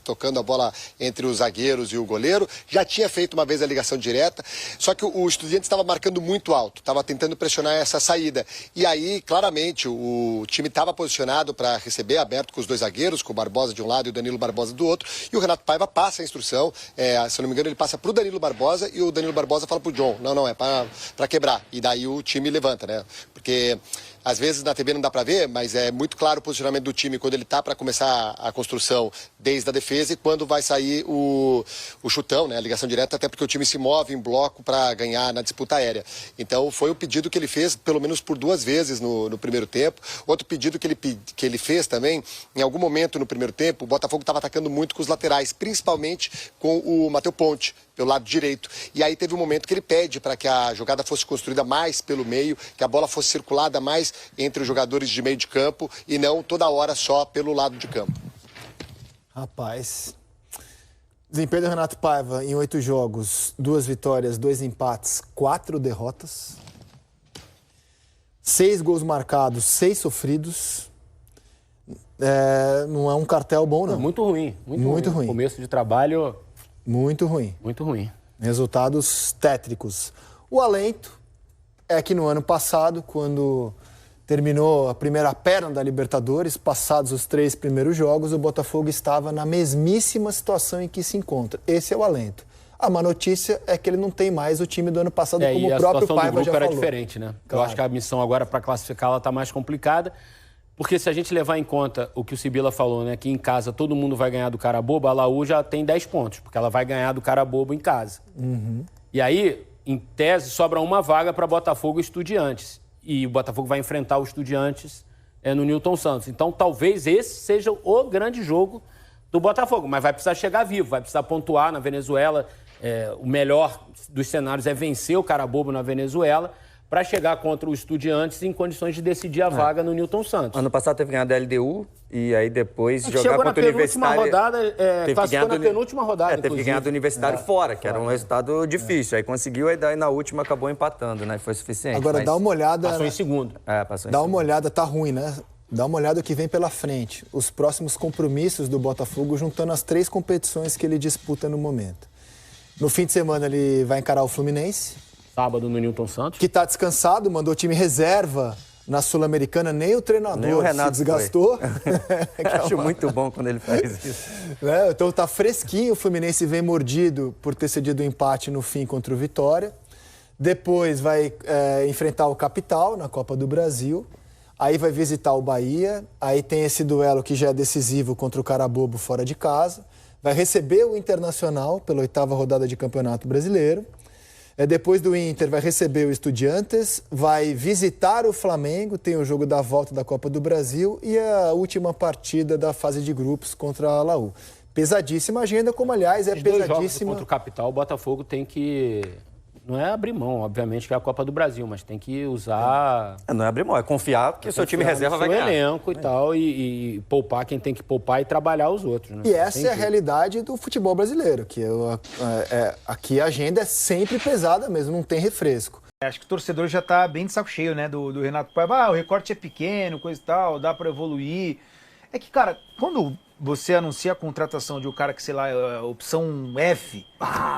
E: Tocando a bola entre os zagueiros e o goleiro, já tinha feito uma vez a ligação direta, só que o Estudiantes estava marcando muito alto, estava tentando pressionar essa saída, e aí claramente o time estava posicionado para receber, aberto com os dois zagueiros, com o Barbosa de um lado e o Danilo Barbosa do outro, e o Renato Paiva passa a instrução, se eu não me engano ele passa para o Danilo Barbosa e o Danilo Barbosa fala para o John, não, é para quebrar, e daí o time levanta, né, porque... Às vezes na TV não dá para ver, mas é muito claro o posicionamento do time quando ele tá para começar a construção desde a defesa e quando vai sair o chutão, né, a ligação direta, até porque o time se move em bloco para ganhar na disputa aérea. Então foi o pedido que ele fez pelo menos por 2 vezes no primeiro tempo. Outro pedido que ele fez também, em algum momento no primeiro tempo, o Botafogo estava atacando muito com os laterais, principalmente com o Matheus Ponte, pelo lado direito. E aí teve um momento que ele pede para que a jogada fosse construída mais pelo meio, que a bola fosse circulada mais entre os jogadores de meio de campo e não toda hora só pelo lado de campo.
A: Rapaz, desempenho do Renato Paiva em 8 jogos, 2 vitórias, 2 empates, 4 derrotas, 6 gols marcados, 6 sofridos. Não é um cartel bom, não.
B: Muito ruim.
A: Muito ruim.
B: Começo de trabalho...
A: Muito ruim.
B: Muito ruim.
A: Resultados tétricos. O alento é que no ano passado, quando terminou a primeira perna da Libertadores, passados os 3 primeiros jogos, o Botafogo estava na mesmíssima situação em que se encontra. Esse é o alento. A má notícia é que ele não tem mais o time do ano passado, como o próprio Paiva já falou.
B: A situação do grupo era diferente, né? Claro. Eu acho que a missão agora para classificar ela está mais complicada. Porque se a gente levar em conta o que o Sibila falou, né, que em casa todo mundo vai ganhar do cara bobo, a Laú já tem 10 pontos, porque ela vai ganhar do cara bobo em casa.
A: Uhum.
B: E aí, em tese, sobra uma vaga para Botafogo e Estudiantes. E o Botafogo vai enfrentar o Estudiantes no Newton Santos. Então, talvez esse seja o grande jogo do Botafogo. Mas vai precisar chegar vivo, vai precisar pontuar na Venezuela. O melhor dos cenários é vencer o cara bobo na Venezuela, para chegar contra o Estudiantes em condições de decidir a vaga no Newton Santos.
C: Ano passado teve ganhado a LDU e aí depois jogar contra o Universitário.
B: Classificou na penúltima rodada,
C: teve que ganhar do Universitário fora, que era um resultado difícil. Aí conseguiu, aí daí na última acabou empatando, né? Foi suficiente.
A: Agora dá uma olhada...
B: Passou em segundo.
C: Passou em
A: dá
C: segundo.
A: uma olhada, tá ruim, né? Dá uma olhada o que vem pela frente. Os próximos compromissos do Botafogo, juntando as 3 competições que ele disputa no momento. No fim de semana ele vai encarar o Fluminense.
B: Sábado no Newton Santos.
A: Que está descansado, mandou o time reserva na Sul-Americana, nem o treinador
C: nem o Renato
A: se desgastou.
C: Acho muito bom quando ele faz isso.
A: Então tá fresquinho, o Fluminense vem mordido por ter cedido o empate no fim contra o Vitória. Depois vai enfrentar o Capital na Copa do Brasil. Aí vai visitar o Bahia. Aí tem esse duelo que já é decisivo contra o Carabobo fora de casa. Vai receber o Internacional pela 8ª rodada de Campeonato Brasileiro. Depois do Inter, vai receber o Estudiantes, vai visitar o Flamengo, tem o jogo da volta da Copa do Brasil e a última partida da fase de grupos contra a Laú. Pesadíssima agenda, como aliás é pesadíssima...
B: 2 jogos contra o Capital, o Botafogo tem que... Não é abrir mão, obviamente, que é a Copa do Brasil, mas tem que usar...
C: Não é abrir mão, é confiar que o seu time reserva vai ganhar.
B: Elenco e tal, e poupar quem tem que poupar e trabalhar os outros. Né?
A: E essa é a realidade do futebol brasileiro, que aqui a agenda é sempre pesada mesmo, não tem refresco.
H: Acho que o torcedor já tá bem de saco cheio, né, do Renato Paiva. O recorte é pequeno, coisa e tal, dá para evoluir. É que, cara, quando você anuncia a contratação de um cara que, sei lá, é opção F...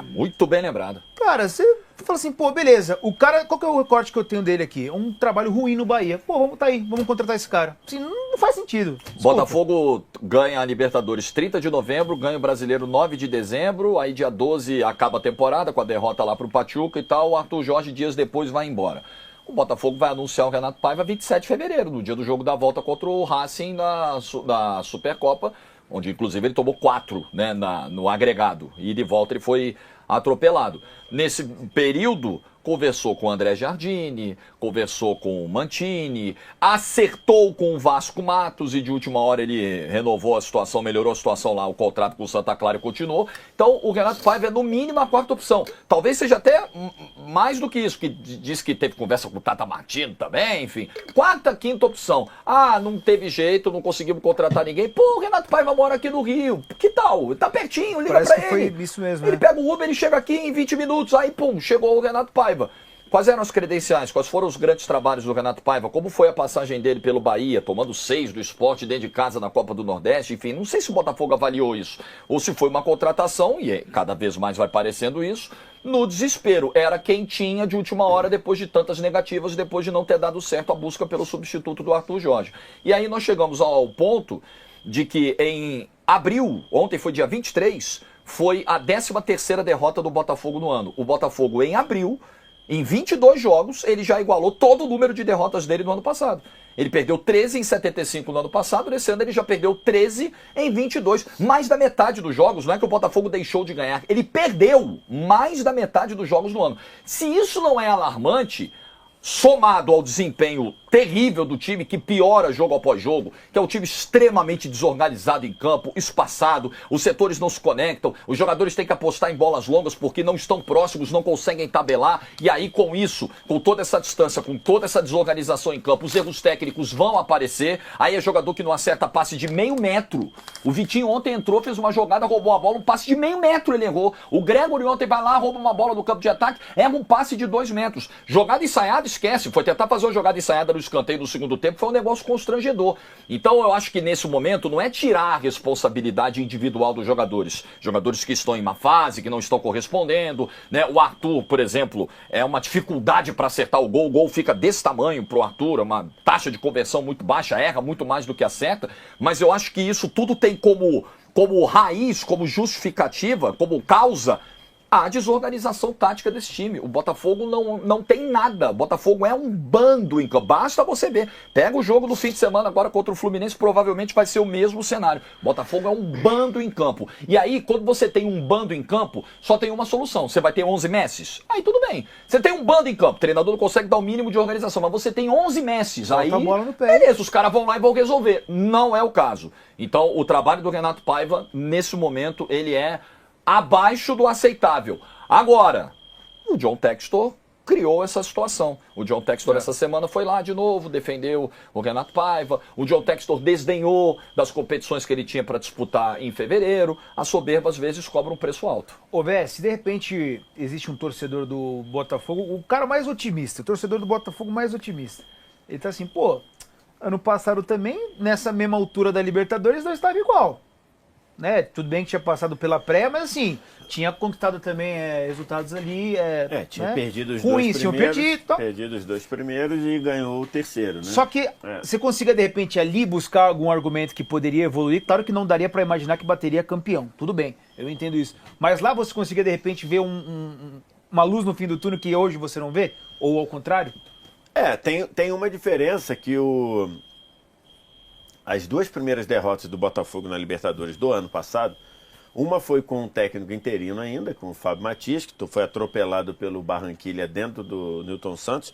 I: muito bem lembrado.
H: Cara, você fala assim, pô, beleza, o cara, qual que é o recorte que eu tenho dele aqui? Um trabalho ruim no Bahia. Pô, vamos contratar esse cara. Assim, não faz sentido. Desculpa.
I: Botafogo ganha a Libertadores 30 de novembro, ganha o Brasileiro 9 de dezembro, aí dia 12 acaba a temporada com a derrota lá pro Pachuca e tal, o Arthur Jorge dias depois vai embora. O Botafogo vai anunciar o Renato Paiva 27 de fevereiro, no dia do jogo da volta contra o Racing da Supercopa, onde inclusive ele tomou 4, né, no agregado, e de volta ele foi atropelado. Nesse período, conversou com o André Giardini, conversou com o Mantini, acertou com o Vasco Matos e de última hora ele renovou a situação, melhorou a situação lá, o contrato com o Santa Clara continuou. Então o Renato Paiva é no mínimo a quarta opção. Talvez seja até mais do que isso, que disse que teve conversa com o Tata Martino também, enfim. Quarta, quinta opção. Ah, não teve jeito, não conseguimos contratar ninguém. Pô, o Renato Paiva mora aqui no Rio. Que tal? Tá pertinho, liga
H: Parece
I: pra
H: que
I: ele.
H: foi isso mesmo,
I: Ele
H: né?
I: pega o Uber e chega aqui em 20 minutos. Aí, pum, chegou o Renato Paiva. Quais eram as credenciais? Quais foram os grandes trabalhos do Renato Paiva? Como foi a passagem dele pelo Bahia, tomando 6 do Sport dentro de casa na Copa do Nordeste? Enfim, não sei se o Botafogo avaliou isso. Ou se foi uma contratação, e cada vez mais vai parecendo isso, no desespero. Era quem tinha de última hora, depois de tantas negativas, depois de não ter dado certo a busca pelo substituto do Arthur Jorge. E aí nós chegamos ao ponto de que em abril, ontem foi dia 23, foi a 13ª derrota do Botafogo no ano. O Botafogo, em abril, em 22 jogos, ele já igualou todo o número de derrotas dele no ano passado. Ele perdeu 13 em 75 no ano passado, nesse ano ele já perdeu 13 em 22. Mais da metade dos jogos, não é que o Botafogo deixou de ganhar, ele perdeu mais da metade dos jogos no ano. Se isso não é alarmante, somado ao desempenho terrível do time, que piora jogo após jogo, que é um time extremamente desorganizado em campo, espaçado, os setores não se conectam, os jogadores têm que apostar em bolas longas porque não estão próximos, não conseguem tabelar, e aí com isso, com toda essa distância, com toda essa desorganização em campo, os erros técnicos vão aparecer, aí é jogador que não acerta passe de meio metro. O Vitinho ontem entrou, fez uma jogada, roubou a bola, um passe de meio metro ele errou. O Gregory ontem vai lá, rouba uma bola do campo de ataque, erra um passe de 2 metros. Jogada ensaiada, esquece, foi tentar fazer uma jogada ensaiada no escanteio no segundo tempo, foi um negócio constrangedor. Então eu acho que nesse momento não é tirar a responsabilidade individual dos jogadores. Jogadores que estão em má fase, que não estão correspondendo, né? O Arthur, por exemplo, é uma dificuldade para acertar o gol fica desse tamanho pro Arthur, é uma taxa de conversão muito baixa, erra muito mais do que acerta, mas eu acho que isso tudo tem como raiz, como justificativa, como causa, a desorganização tática desse time. O Botafogo não tem nada. O Botafogo é um bando em campo. Basta você ver. Pega o jogo do fim de semana agora contra o Fluminense, provavelmente vai ser o mesmo cenário. O Botafogo é um bando em campo. E aí, quando você tem um bando em campo, só tem uma solução. Você vai ter 11 Messis? Aí tudo bem. Você tem um bando em campo, o treinador não consegue dar o mínimo de organização, mas você tem 11 Messis. Aí,
H: a bola no pé.
I: Beleza, os caras vão lá e vão resolver. Não é o caso. Então, o trabalho do Renato Paiva, nesse momento, ele é abaixo do aceitável. Agora, o John Textor criou essa situação. O John Textor essa semana foi lá de novo, defendeu o Renato Paiva. O John Textor desdenhou das competições que ele tinha para disputar em fevereiro. A soberba às vezes cobra um preço alto.
H: Ô, Vé, se de repente existe um torcedor do Botafogo, o cara mais otimista, o torcedor do Botafogo mais otimista, ele tá assim, pô, ano passado também, nessa mesma altura da Libertadores, não estava igual. Né? Tudo bem que tinha passado pela pré, mas assim, tinha conquistado também resultados ali.
J: Tinha
H: né?
J: perdido os
H: ruins,
J: dois primeiros.
H: Então...
J: Perdido os 2 primeiros e ganhou o terceiro, né?
H: Só que você consiga, de repente, ali buscar algum argumento que poderia evoluir. Claro que não daria para imaginar que bateria campeão. Tudo bem, eu entendo isso. Mas lá você consiga, de repente, ver uma luz no fim do túnel que hoje você não vê? Ou ao contrário?
J: Tem uma diferença que as 2 primeiras derrotas do Botafogo na Libertadores do ano passado, uma foi com um técnico interino ainda, com o Fábio Matias, que foi atropelado pelo Barranquilla dentro do Newton Santos,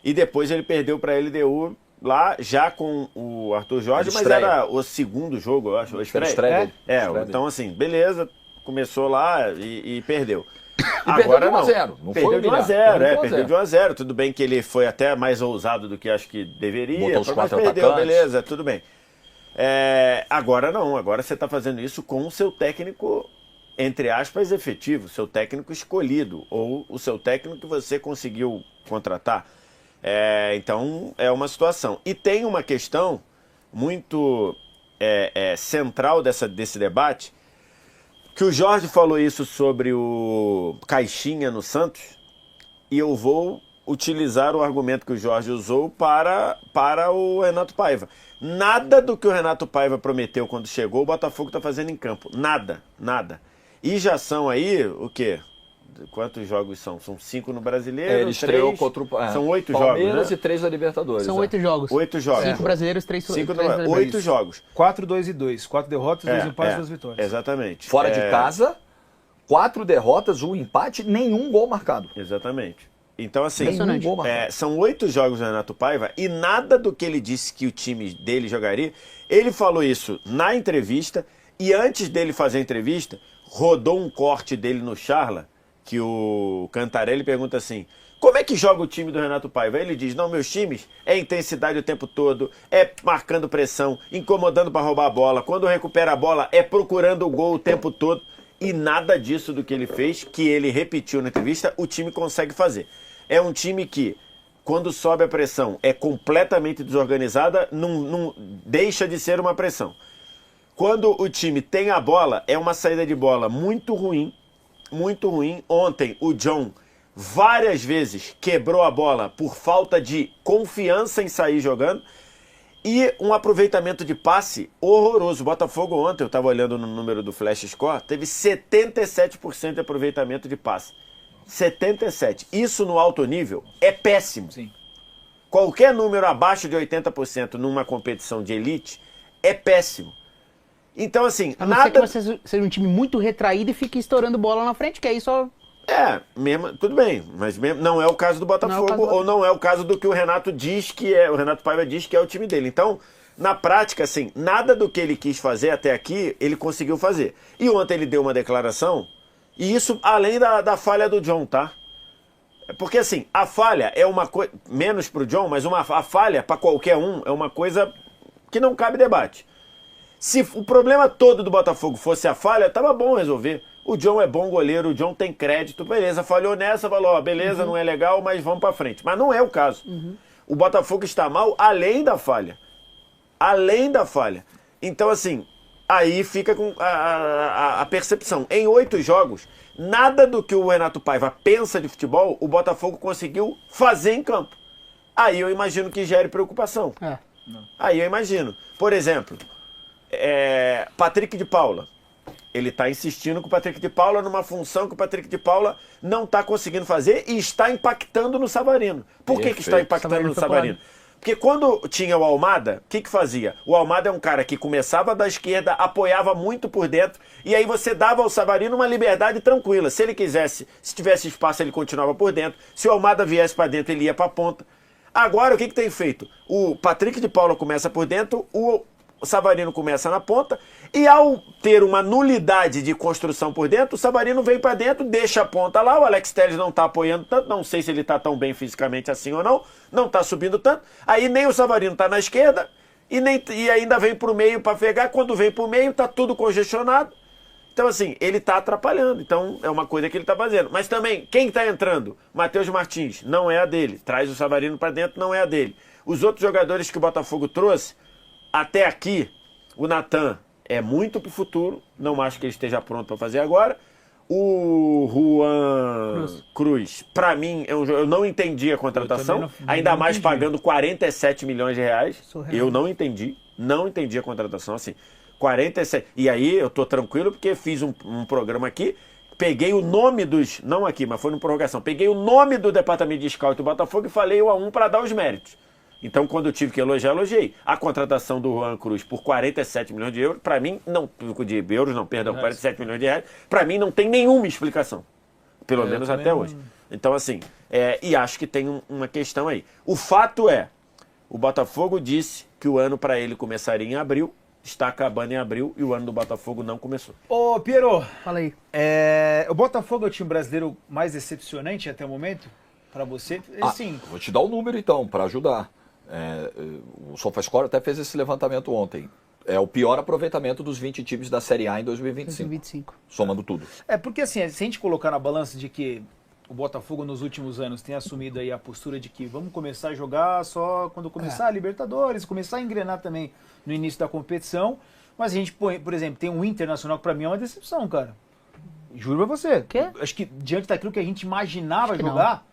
J: e depois ele perdeu para a LDU lá, já com o Arthur Jorge, mas era o segundo jogo, eu acho, a estreia. Então assim, beleza, começou lá e perdeu.
I: E agora perdeu de 1-0. Não
J: perdeu
I: foi
J: de 1-0, perdeu de 1-0. Tudo bem que ele foi até mais ousado do que acho que deveria,
I: botou os 4
J: perdeu,
I: atacantes.
J: beleza, tudo bem. Agora não, agora você está fazendo isso com o seu técnico, entre aspas, efetivo, seu técnico escolhido, ou o seu técnico que você conseguiu contratar. Então é uma situação. E tem uma questão muito central desse debate, que o Jorge falou isso sobre o Caixinha no Santos, e eu vou utilizar o argumento que o Jorge usou para o Renato Paiva. Nada do que o Renato Paiva prometeu quando chegou, o Botafogo está fazendo em campo. Nada. E já são aí, o quê? Quantos jogos são? São 5 no Brasileiro,
I: ele estreou contra o
J: são 8 jogos,
I: Palmeiras,
J: né?
I: e 3 da Libertadores.
K: São 8 jogos.
J: 8 jogos.
K: 5 brasileiros, 3
J: 8 jogos.
H: 4-2-2. 4 derrotas, 2 empates, 2 vitórias.
J: Exatamente.
I: Fora de casa, 4 derrotas, 1 empate, nenhum gol marcado.
J: Exatamente. Então, assim,
H: Impressionante.
J: são 8 jogos do Renato Paiva e nada do que ele disse que o time dele jogaria. Ele falou isso na entrevista e antes dele fazer a entrevista, rodou um corte dele no Charla, que o Cantarelli pergunta assim: como é que joga o time do Renato Paiva? Ele diz: não, meus times é intensidade o tempo todo, é marcando pressão, incomodando para roubar a bola. Quando recupera a bola, é procurando o gol o tempo todo. E nada disso do que ele fez, que ele repetiu na entrevista, o time consegue fazer. É um time que, quando sobe a pressão, é completamente desorganizada, não deixa de ser uma pressão. Quando o time tem a bola, é uma saída de bola muito ruim, muito ruim. Ontem, o John várias vezes quebrou a bola por falta de confiança em sair jogando. E um aproveitamento de passe horroroso. O Botafogo ontem, eu estava olhando no número do Flash Score, teve 77% de aproveitamento de passe. 77%. Isso no alto nível é péssimo.
H: Sim.
J: Qualquer número abaixo de 80% numa competição de elite é péssimo. Então, assim,
H: A não ser que você seja um time muito retraído e fique estourando bola na frente, que aí só...
J: mesmo, tudo bem, mas mesmo, não é o caso do Botafogo, ou não é o caso do que o Renato diz que é, o Renato Paiva diz que é o time dele. Então, na prática, assim, nada do que ele quis fazer até aqui, ele conseguiu fazer. E ontem ele deu uma declaração, e isso além da falha do John, tá? Porque, assim, a falha é uma coisa, menos pro John, mas a falha para qualquer um é uma coisa que não cabe debate. Se o problema todo do Botafogo fosse a falha, tava bom resolver. O John é bom goleiro, o John tem crédito, beleza, falhou nessa, falou, beleza, não é legal, mas vamos pra frente. Mas não é o caso. O Botafogo está mal além da falha. Além da falha. Então, assim, aí fica com a percepção. Em 8 jogos, nada do que o Renato Paiva pensa de futebol, o Botafogo conseguiu fazer em campo. Aí eu imagino que gere preocupação. Aí eu imagino. Por exemplo, Patrick de Paula. Ele está insistindo com o Patrick de Paula numa função que o Patrick de Paula não está conseguindo fazer e está impactando no Savarino. Por que está impactando no Savarino? Porque quando tinha o Almada, o que fazia? O Almada é um cara que começava da esquerda, apoiava muito por dentro, e aí você dava ao Savarino uma liberdade tranquila. Se ele quisesse, se tivesse espaço, ele continuava por dentro. Se o Almada viesse para dentro, ele ia para a ponta. Agora, o que tem feito? O Patrick de Paula começa por dentro, o Savarino começa na ponta, e ao ter uma nulidade de construção por dentro, o Savarino vem para dentro, deixa a ponta lá, o Alex Telles não está apoiando tanto, não sei se ele está tão bem fisicamente assim ou não está subindo tanto, aí nem o Savarino está na esquerda, e ainda vem para o meio para pegar, quando vem para o meio está tudo congestionado, então assim, ele está atrapalhando, então é uma coisa que ele está fazendo, mas também, quem está entrando? Matheus Martins, não é a dele, traz o Savarino para dentro, não é a dele, os outros jogadores que o Botafogo trouxe, até aqui, o Natan é muito pro futuro, não acho que ele esteja pronto para fazer agora. O Juan Cruz, para mim, eu não entendi a contratação, ainda mais pagando 47 milhões de reais. Eu não entendi a contratação, assim, 47. E aí eu tô tranquilo porque fiz um programa aqui, peguei o nome não aqui, mas foi no prorrogação, peguei o nome do departamento de scout do Botafogo e falei 1 a 1 para dar os méritos. Então, quando eu tive que elogiar, elogiei. A contratação do Juan Cruz por 47 milhões de euros, para mim, 47 milhões de reais, para mim não tem nenhuma explicação. Pelo menos até hoje. Então, assim, e acho que tem uma questão aí. O fato é, o Botafogo disse que o ano para ele começaria em abril, está acabando em abril e o ano do Botafogo não começou.
H: Ô, Piero, fala aí. O Botafogo é o time brasileiro mais decepcionante até o momento? Para você? Sim.
I: Vou te dar o número, então, para ajudar. O SofaScore até fez esse levantamento ontem. É o pior aproveitamento dos 20 times da Série A em 2025. Somando tudo.
H: Porque assim, se a gente colocar na balança de que o Botafogo nos últimos anos tem assumido aí a postura de que vamos começar a jogar só quando começar a Libertadores, começar a engrenar também no início da competição, mas a gente, por exemplo, tem um Internacional que pra mim é uma decepção, cara. Juro pra você.
K: Quê?
H: Acho que diante daquilo que a gente imaginava jogar...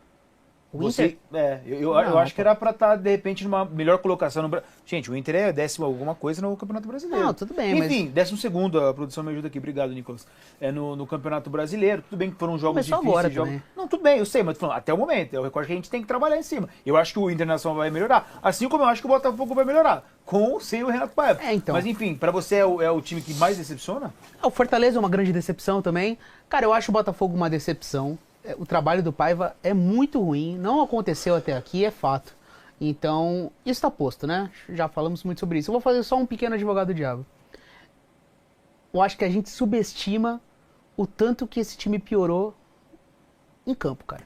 H: Eu acho que era pra estar, de repente, numa melhor colocação no Brasil. Gente, o Inter é 10º alguma coisa no Campeonato Brasileiro.
K: Não, tudo bem,
H: enfim, 12º, a produção me ajuda aqui, obrigado, Nicolas. No Campeonato Brasileiro, tudo bem que foram jogos
K: Começou
H: difíceis.
K: Agora
H: Não, tudo bem, eu sei, mas tô falando, até o momento, é o recorde que a gente tem que trabalhar em cima. Eu acho que o Internacional vai melhorar, assim como eu acho que o Botafogo vai melhorar, com ou sem o Renato Paiva.
K: Então.
H: Mas enfim, pra você é o time que mais decepciona?
K: O Fortaleza é uma grande decepção também. Cara, eu acho o Botafogo uma decepção. o trabalho do Paiva é muito ruim, não aconteceu até aqui, é fato. Então, isso está posto, né? Já falamos muito sobre isso. Eu vou fazer só um pequeno advogado do diabo. Eu acho que a gente subestima o tanto que esse time piorou em campo, cara.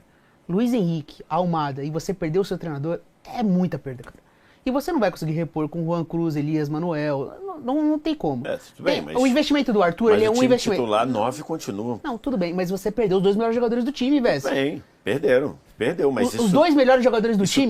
K: Luiz Henrique, Almada, e você perdeu o seu treinador, é muita perda, cara. E você não vai conseguir repor com Juan Cruz, Elias, Manuel. Não tem como.
J: Tudo bem, mas
K: o investimento do Arthur, ele é um investimento.
J: O time titular, 9 continua.
K: Não, tudo bem, mas você perdeu os 2 melhores jogadores do time, velho.
J: Bem, perdeu, mas
K: os 2 melhores jogadores do time.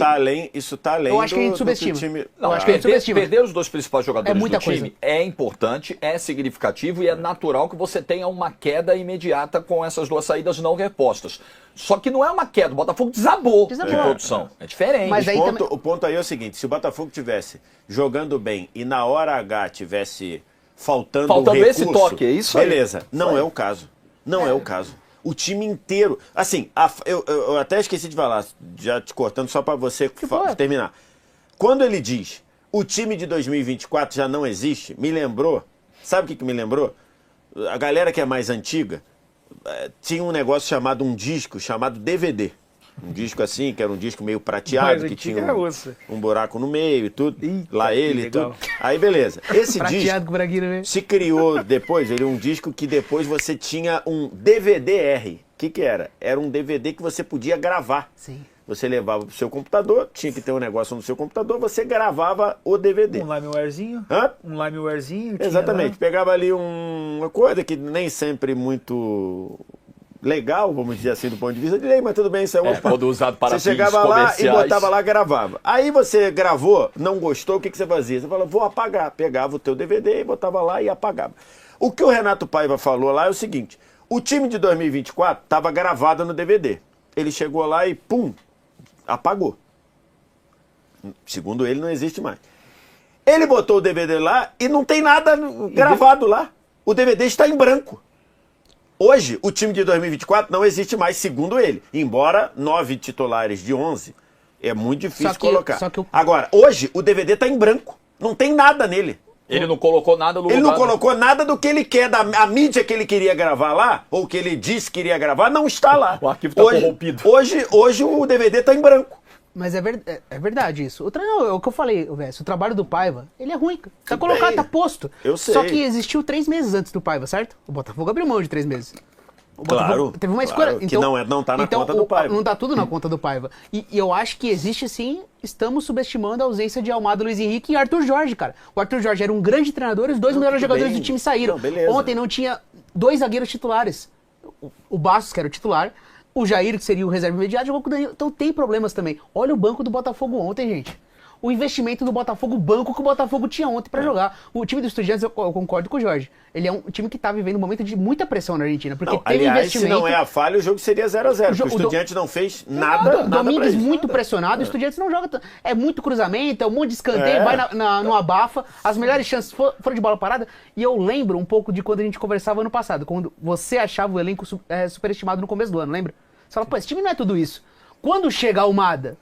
J: Isso tá além
K: eu acho que a gente subestima.
J: Time...
I: Não, acho que a gente subestima. Perder os 2 principais jogadores do time é importante, é significativo e é natural que você tenha uma queda imediata com essas 2 saídas não repostas. Só que não é uma queda, o Botafogo desabou de produção. É diferente.
J: Mas o ponto aí é o seguinte, se o Botafogo tivesse jogando bem e na hora H tivesse faltando recurso,
I: esse toque, é isso aí.
J: Beleza, não é o caso. Não é o caso. O time inteiro... Assim, eu até esqueci de falar, já te cortando só para você terminar. Quando ele diz, o time de 2024 já não existe, me lembrou... Sabe o que me lembrou? A galera que é mais antiga tinha um negócio chamado, um disco chamado DVD. Um disco assim, que era um disco meio prateado, que tinha um buraco no meio e tudo. Eita, lá ele e tudo. Aí beleza. Esse disco se criou depois, ele é um disco que depois você tinha um DVD-R. O que era? Era um DVD que você podia gravar.
K: Sim.
J: Você levava pro seu computador, tinha que ter um negócio no seu computador, você gravava o DVD.
H: Um LimeWarezinho?
J: Hã?
H: Um LimeWarezinho?
J: Exatamente. Pegava ali uma coisa que nem sempre muito... legal, vamos dizer assim, do ponto de vista de lei, mas tudo bem, isso é outro.
I: Quando usado para
J: você chegava lá e botava lá, gravava. Aí você gravou, não gostou, o que você fazia? Você falava, vou apagar. Pegava o teu DVD e botava lá e apagava. O que o Renato Paiva falou lá é o seguinte, o time de 2024 estava gravado no DVD. Ele chegou lá e, pum, apagou. Segundo ele, não existe mais. Ele botou o DVD lá e não tem nada gravado lá. O DVD está em branco. Hoje, o time de 2024 não existe mais, segundo ele. Embora 9 titulares de 11, é muito difícil colocar. Agora, hoje, o DVD está em branco. Não tem nada nele.
I: Ele não colocou nada no lugar.
J: Ele não colocou nada do que ele quer, a mídia que ele queria gravar lá, ou que ele disse que iria gravar, não está lá.
I: O arquivo está corrompido.
J: Hoje o DVD está em branco.
K: Mas é verdade isso. É o que eu falei, Vess, o trabalho do Paiva, ele é ruim. Tá colocado, tá posto.
J: Eu sei.
K: Só que existiu 3 meses antes do Paiva, certo? O Botafogo abriu mão de 3 meses.
J: Claro.
K: Teve uma escolha.
J: Claro, que não tá na conta do Paiva.
K: Não tá tudo na conta do Paiva. E eu acho que existe sim, estamos subestimando a ausência de Almada, Luiz Henrique e Arthur Jorge, cara. O Arthur Jorge era um grande treinador e os 2 melhores jogadores do time saíram. Ontem não tinha 2 zagueiros titulares. O Bastos, que era o titular, o Jair, que seria o reserva imediato, jogou com o Danilo. Então tem problemas também. Olha o banco do Botafogo ontem, gente. O investimento do Botafogo, o banco que o Botafogo tinha ontem pra jogar. O time do Estudiantes, eu concordo com o Jorge. Ele é um time que tá vivendo um momento de muita pressão na Argentina. Porque teve investimento.
J: Se não é a falha, o jogo seria 0-0. O Estudiantes não fez nada.
K: Domingues muito pressionado, o Estudiantes não joga. É muito cruzamento, é um monte de escanteio, vai no abafa. As melhores chances foram de bola parada. E eu lembro um pouco de quando a gente conversava ano passado, quando você achava o elenco superestimado no começo do ano, lembra? Você fala, pô, esse time não é tudo isso. Quando chega a Almada,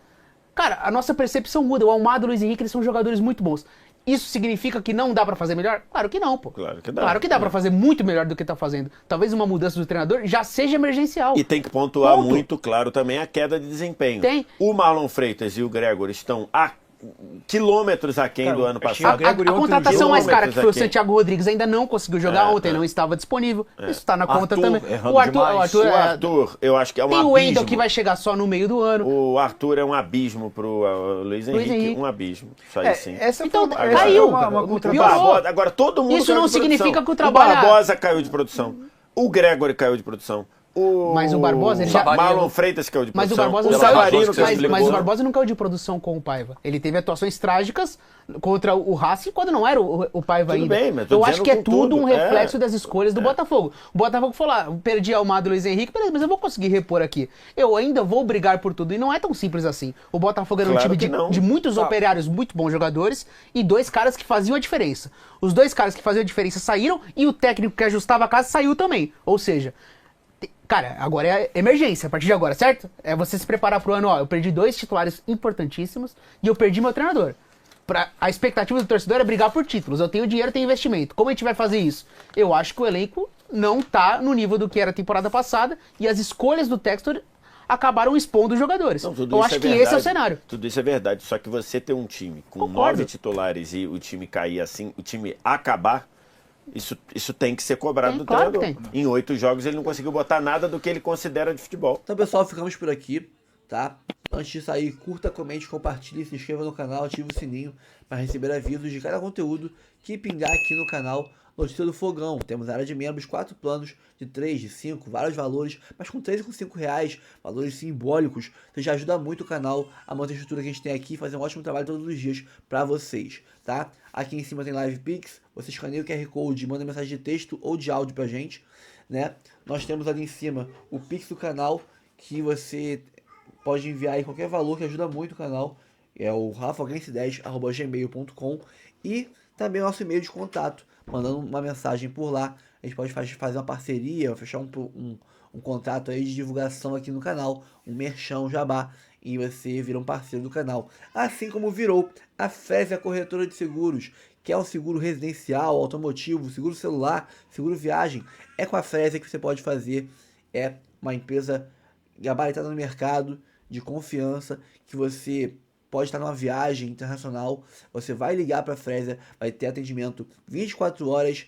K: cara, a nossa percepção muda. O Almada e o Luiz Henrique, eles são jogadores muito bons. Isso significa que não dá pra fazer melhor? Claro que não, pô.
J: Claro que dá.
K: Claro que dá pra fazer muito melhor do que tá fazendo. Talvez uma mudança do treinador já seja emergencial.
J: E tem que pontuar muito claro também a queda de desempenho.
K: Tem.
J: O Marlon Freitas e o Gregor estão a quilômetros aquém do ano passado.
K: A contratação mais cara, que foi o Santiago Rodrigues, ainda não conseguiu jogar ontem, não estava disponível. Isso tá na conta também.
J: O Arthur, eu acho que é um abismo.
K: Tem o Wendel que vai chegar só no meio do ano.
J: O Arthur é um abismo pro Luiz Henrique, um abismo. Isso aí sim.
K: Então, caiu.
J: Agora todo mundo
K: isso não significa que o trabalho...
J: O Barbosa caiu de produção. O Gregory caiu de produção.
K: Mas o Barbosa, ele já...
J: Marlon Freitas caiu de produção.
K: Mas o Barbosa não caiu de produção com o Paiva. Ele teve atuações trágicas contra o Racing quando não era o Paiva ainda.
J: Bem, mas
K: eu acho que é tudo um reflexo das escolhas do Botafogo. O Botafogo falou, perdi Almada e Luiz Henrique, beleza, mas eu vou conseguir repor aqui. Eu ainda vou brigar por tudo. E não é tão simples assim. O Botafogo era um time de muitos operários, muito bons jogadores, e 2 caras que faziam a diferença. Os 2 caras que faziam a diferença saíram, e o técnico que ajustava a casa saiu também. Ou seja... Cara, agora é emergência, a partir de agora, certo? É você se preparar pro ano, eu perdi 2 titulares importantíssimos e eu perdi meu treinador. A expectativa do torcedor é brigar por títulos. Eu tenho dinheiro, tenho investimento. Como a gente vai fazer isso? Eu acho que o elenco não tá no nível do que era a temporada passada e as escolhas do Textor acabaram expondo os jogadores.
J: Não,
K: eu acho que esse é o cenário.
J: Tudo isso é verdade, só que você ter um time com
K: Concordo.
J: 9 titulares e o time cair assim, o time acabar, isso tem que ser cobrado do
K: claro
J: treinador. Em 8 jogos ele não conseguiu botar nada do que ele considera de futebol.
F: Então, pessoal, ficamos por aqui, tá? Antes de sair, curta, comente, compartilhe, se inscreva no canal, ative o sininho para receber avisos de cada conteúdo que pingar aqui no canal Notícia do Fogão. Temos área de membros, 4 planos, de 3, de 5, vários valores, mas com 3 e com 5 reais, valores simbólicos. Você já ajuda muito o canal a manter a estrutura que a gente tem aqui e fazer um ótimo trabalho todos os dias para vocês, tá? Aqui em cima tem Live Pix, você escaneia o QR Code, manda mensagem de texto ou de áudio pra gente, né? Nós temos ali em cima o Pix do canal, que você pode enviar aí qualquer valor que ajuda muito o canal. É o rafalguense10@gmail.com e também o nosso e-mail de contato, mandando uma mensagem por lá. A gente pode fazer uma parceria, fechar um contrato aí de divulgação aqui no canal, um merchan, um jabá, e você vira um parceiro do canal. Assim como virou a Fezia Corretora de Seguros, que é um seguro residencial, automotivo, seguro celular, seguro viagem. É com a Fezia que você pode fazer. É uma empresa gabaritada no mercado, de confiança, que você pode estar numa viagem internacional, você vai ligar para a Fezia, vai ter atendimento 24 horas,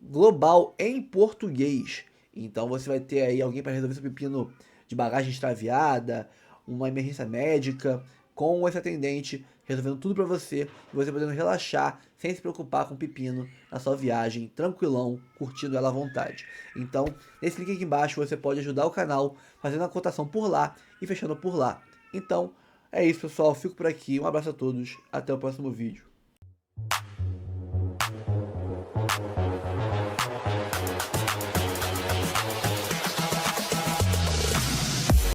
F: global, em português. Então você vai ter aí alguém para resolver seu pepino de bagagem extraviada, uma emergência médica, com esse atendente resolvendo tudo para você, e você podendo relaxar, sem se preocupar com o pepino, na sua viagem, tranquilão, curtindo ela à vontade. Então, nesse link aqui embaixo, você pode ajudar o canal, fazendo a cotação por lá e fechando por lá. Então, é isso, pessoal. Fico por aqui. Um abraço a todos. Até o próximo vídeo.